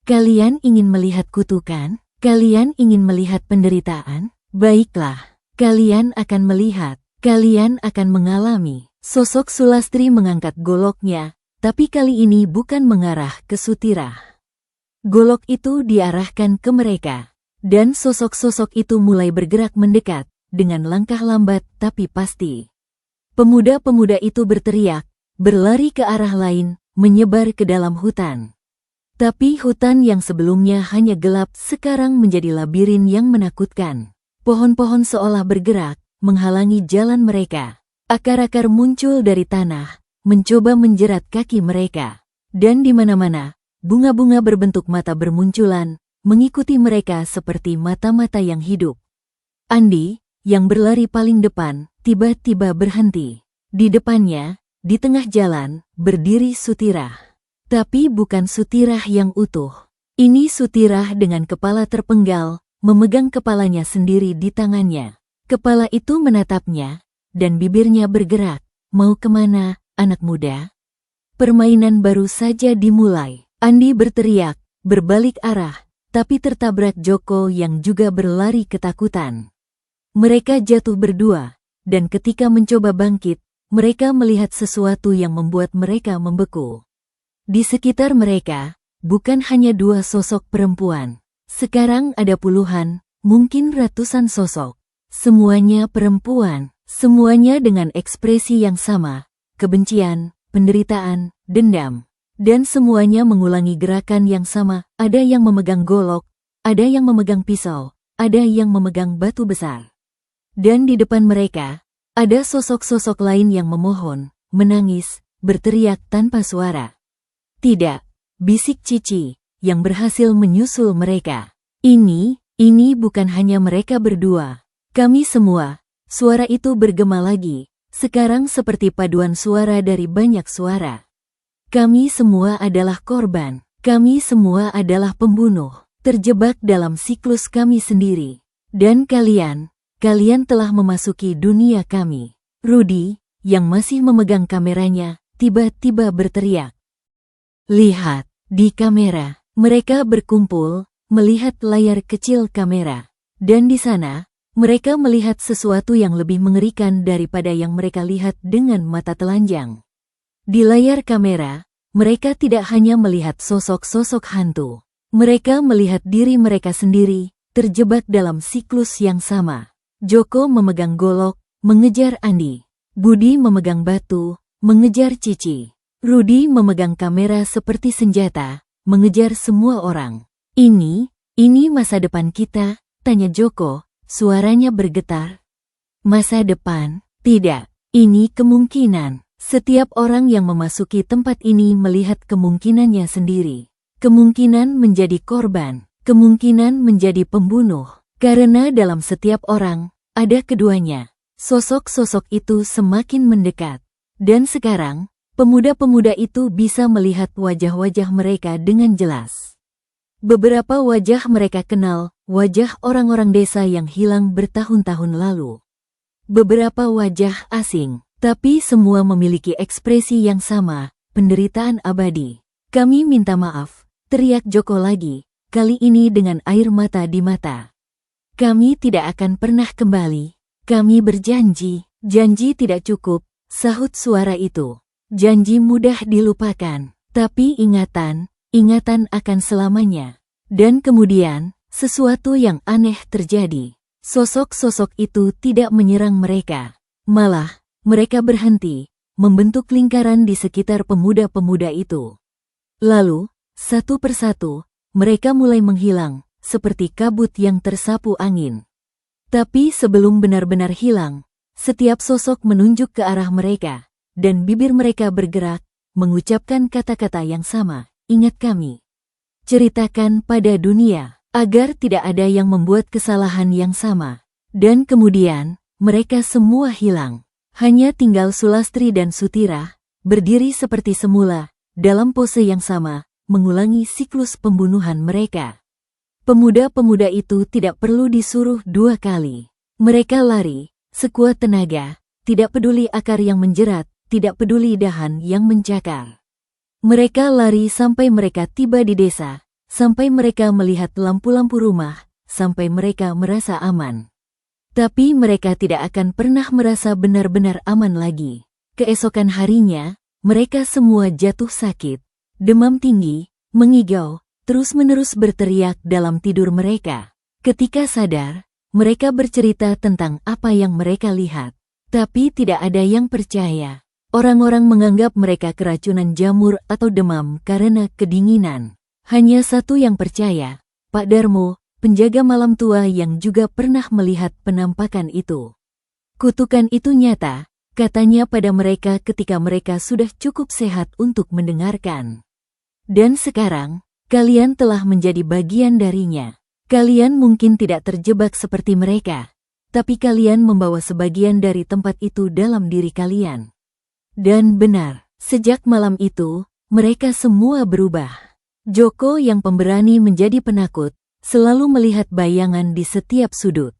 S1: "Kalian ingin melihat kutukan? Kalian ingin melihat penderitaan? Baiklah. Kalian akan melihat, kalian akan mengalami." Sosok Sulastri mengangkat goloknya, tapi kali ini bukan mengarah ke Sutirah. Golok itu diarahkan ke mereka, dan sosok-sosok itu mulai bergerak mendekat, dengan langkah lambat tapi pasti. Pemuda-pemuda itu berteriak, berlari ke arah lain, menyebar ke dalam hutan. Tapi hutan yang sebelumnya hanya gelap sekarang menjadi labirin yang menakutkan. Pohon-pohon seolah bergerak, menghalangi jalan mereka. Akar-akar muncul dari tanah, mencoba menjerat kaki mereka. Dan di mana-mana, bunga-bunga berbentuk mata bermunculan, mengikuti mereka seperti mata-mata yang hidup. Andi, yang berlari paling depan, tiba-tiba berhenti. Di depannya, di tengah jalan, berdiri Sutirah. Tapi bukan Sutirah yang utuh. Ini Sutirah dengan kepala terpenggal, memegang kepalanya sendiri di tangannya. Kepala itu menatapnya, dan bibirnya bergerak. "Mau kemana, anak muda?" Permainan baru saja dimulai. Andi berteriak, berbalik arah, tapi tertabrak Joko yang juga berlari ketakutan. Mereka jatuh berdua, dan ketika mencoba bangkit, mereka melihat sesuatu yang membuat mereka membeku. Di sekitar mereka, bukan hanya dua sosok perempuan. Sekarang ada puluhan, mungkin ratusan sosok. Semuanya perempuan, semuanya dengan ekspresi yang sama, kebencian, penderitaan, dendam. Dan semuanya mengulangi gerakan yang sama, ada yang memegang golok, ada yang memegang pisau, ada yang memegang batu besar. Dan di depan mereka, ada sosok-sosok lain yang memohon, menangis, berteriak tanpa suara. "Tidak," bisik Cici, yang berhasil menyusul mereka. Ini bukan hanya mereka berdua. Kami semua." Suara itu bergema lagi, sekarang seperti paduan suara dari banyak suara. "Kami semua adalah korban. Kami semua adalah pembunuh, terjebak dalam siklus kami sendiri. Dan kalian kalian telah memasuki dunia kami. Rudy, yang masih memegang kameranya, tiba-tiba berteriak. Lihat, di kamera, mereka berkumpul, melihat layar kecil kamera. Dan di sana, mereka melihat sesuatu yang lebih mengerikan daripada yang mereka lihat dengan mata telanjang. Di layar kamera, mereka tidak hanya melihat sosok-sosok hantu. Mereka melihat diri mereka sendiri, terjebak dalam siklus yang sama. Joko memegang golok, mengejar Andi. Budi memegang batu, mengejar Cici. Rudy memegang kamera seperti senjata, mengejar semua orang. Ini masa depan kita, tanya Joko, suaranya bergetar. Masa depan? Tidak, ini kemungkinan. Setiap orang yang memasuki tempat ini melihat kemungkinannya sendiri. Kemungkinan menjadi korban, kemungkinan menjadi pembunuh. Karena dalam setiap orang, ada keduanya. Sosok-sosok itu semakin mendekat. Dan sekarang, pemuda-pemuda itu bisa melihat wajah-wajah mereka dengan jelas. Beberapa wajah mereka kenal, wajah orang-orang desa yang hilang bertahun-tahun lalu. Beberapa wajah asing, tapi semua memiliki ekspresi yang sama, penderitaan abadi. Kami minta maaf, teriak Joko lagi, kali ini dengan air mata di mata. Kami tidak akan pernah kembali. Kami berjanji. Janji tidak cukup, sahut suara itu. Janji mudah dilupakan, tapi ingatan akan selamanya. Dan kemudian, sesuatu yang aneh terjadi. Sosok-sosok itu tidak menyerang mereka. Malah, mereka berhenti, membentuk lingkaran di sekitar pemuda-pemuda itu. Lalu, satu persatu, mereka mulai menghilang, seperti kabut yang tersapu angin. Tapi sebelum benar-benar hilang, setiap sosok menunjuk ke arah mereka, dan bibir mereka bergerak, mengucapkan kata-kata yang sama, ingat kami. Ceritakan pada dunia, agar tidak ada yang membuat kesalahan yang sama. Dan kemudian, mereka semua hilang. Hanya tinggal Sulastri dan Sutira, berdiri seperti semula, dalam pose yang sama, mengulangi siklus pembunuhan mereka. Pemuda-pemuda itu tidak perlu disuruh 2 kali. Mereka lari, sekuat tenaga, tidak peduli akar yang menjerat, tidak peduli dahan yang mencakar. Mereka lari sampai mereka tiba di desa, sampai mereka melihat lampu-lampu rumah, sampai mereka merasa aman. Tapi mereka tidak akan pernah merasa benar-benar aman lagi. Keesokan harinya, mereka semua jatuh sakit, demam tinggi, mengigau, terus-menerus berteriak dalam tidur mereka. Ketika sadar, mereka bercerita tentang apa yang mereka lihat. Tapi tidak ada yang percaya. Orang-orang menganggap mereka keracunan jamur atau demam karena kedinginan. Hanya satu yang percaya, Pak Darmo, penjaga malam tua yang juga pernah melihat penampakan itu. Kutukan itu nyata, katanya pada mereka ketika mereka sudah cukup sehat untuk mendengarkan. Dan sekarang, kalian telah menjadi bagian darinya. Kalian mungkin tidak terjebak seperti mereka, tapi kalian membawa sebagian dari tempat itu dalam diri kalian. Dan benar, sejak malam itu, mereka semua berubah. Joko yang pemberani menjadi penakut, selalu melihat bayangan di setiap sudut.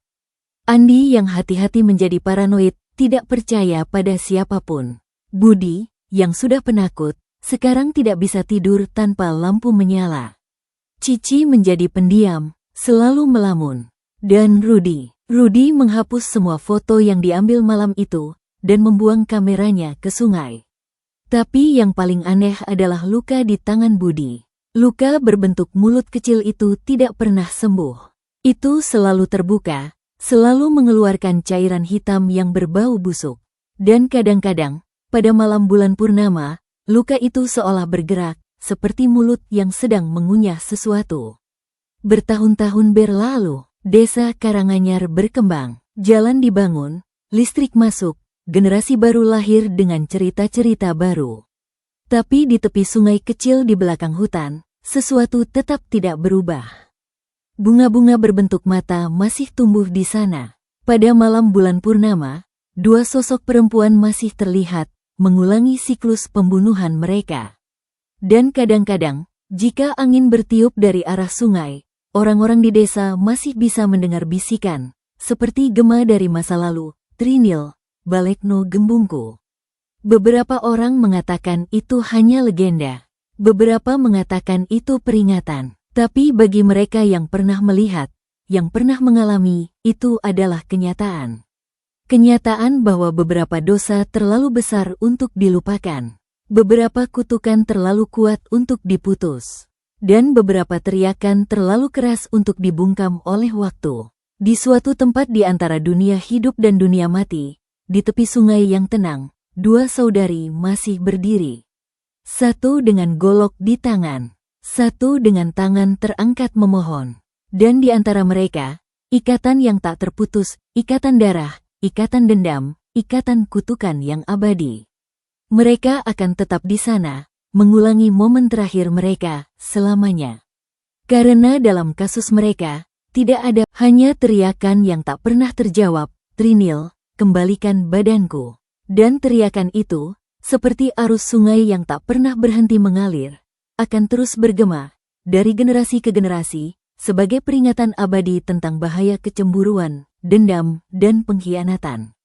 S1: Andi yang hati-hati menjadi paranoid, tidak percaya pada siapapun. Budi, yang sudah penakut, sekarang tidak bisa tidur tanpa lampu menyala. Cici menjadi pendiam, selalu melamun. Dan Rudy menghapus semua foto yang diambil malam itu, dan membuang kameranya ke sungai. Tapi yang paling aneh adalah luka di tangan Budi. Luka berbentuk mulut kecil itu tidak pernah sembuh. Itu selalu terbuka, selalu mengeluarkan cairan hitam yang berbau busuk. Dan kadang-kadang, pada malam bulan purnama, luka itu seolah bergerak, seperti mulut yang sedang mengunyah sesuatu. Bertahun-tahun berlalu, desa Karanganyar berkembang, jalan dibangun, listrik masuk, generasi baru lahir dengan cerita-cerita baru. Tapi di tepi sungai kecil di belakang hutan, sesuatu tetap tidak berubah. Bunga-bunga berbentuk mata masih tumbuh di sana. Pada malam bulan purnama, 2 sosok perempuan masih terlihat, mengulangi siklus pembunuhan mereka. Dan kadang-kadang, jika angin bertiup dari arah sungai, orang-orang di desa masih bisa mendengar bisikan, seperti gema dari masa lalu, Trinil, Balekno Gembungku. Beberapa orang mengatakan itu hanya legenda. Beberapa mengatakan itu peringatan. Tapi bagi mereka yang pernah melihat, yang pernah mengalami, itu adalah kenyataan. Kenyataan bahwa beberapa dosa terlalu besar untuk dilupakan. Beberapa kutukan terlalu kuat untuk diputus. Dan beberapa teriakan terlalu keras untuk dibungkam oleh waktu. Di suatu tempat di antara dunia hidup dan dunia mati, di tepi sungai yang tenang, dua saudari masih berdiri. Satu dengan golok di tangan, satu dengan tangan terangkat memohon. Dan di antara mereka, ikatan yang tak terputus, ikatan darah, ikatan dendam, ikatan kutukan yang abadi. Mereka akan tetap di sana, mengulangi momen terakhir mereka selamanya. Karena dalam kasus mereka, tidak ada hanya teriakan yang tak pernah terjawab, Trinil, kembalikan badanku. Dan teriakan itu, seperti arus sungai yang tak pernah berhenti mengalir, akan terus bergema, dari generasi ke generasi, sebagai peringatan abadi tentang bahaya kecemburuan, dendam, dan pengkhianatan.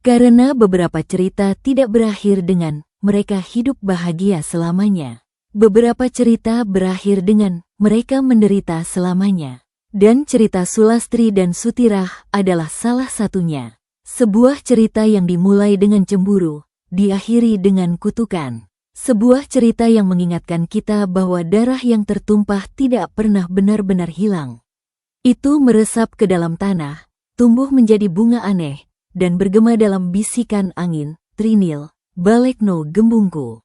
S1: Karena beberapa cerita tidak berakhir dengan mereka hidup bahagia selamanya. Beberapa cerita berakhir dengan mereka menderita selamanya. Dan cerita Sulastri dan Sutirah adalah salah satunya. Sebuah cerita yang dimulai dengan cemburu, diakhiri dengan kutukan. Sebuah cerita yang mengingatkan kita bahwa darah yang tertumpah tidak pernah benar-benar hilang. Itu meresap ke dalam tanah, tumbuh menjadi bunga aneh, dan bergema dalam bisikan angin, Trinil, Balekno Gembungku.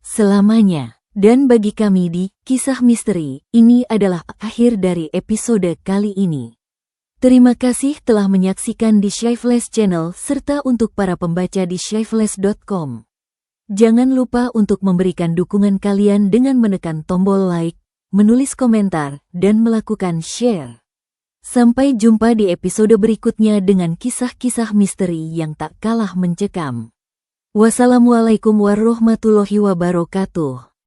S1: Selamanya. Dan bagi kami di Kisah Misteri, ini adalah akhir dari episode kali ini. Terima kasih telah menyaksikan di Shyflash Channel serta untuk para pembaca di shyflash.com. Jangan lupa untuk memberikan dukungan kalian dengan menekan tombol like, menulis komentar, dan melakukan share. Sampai jumpa di episode berikutnya dengan kisah-kisah misteri yang tak kalah mencekam. Wassalamualaikum warahmatullahi wabarakatuh.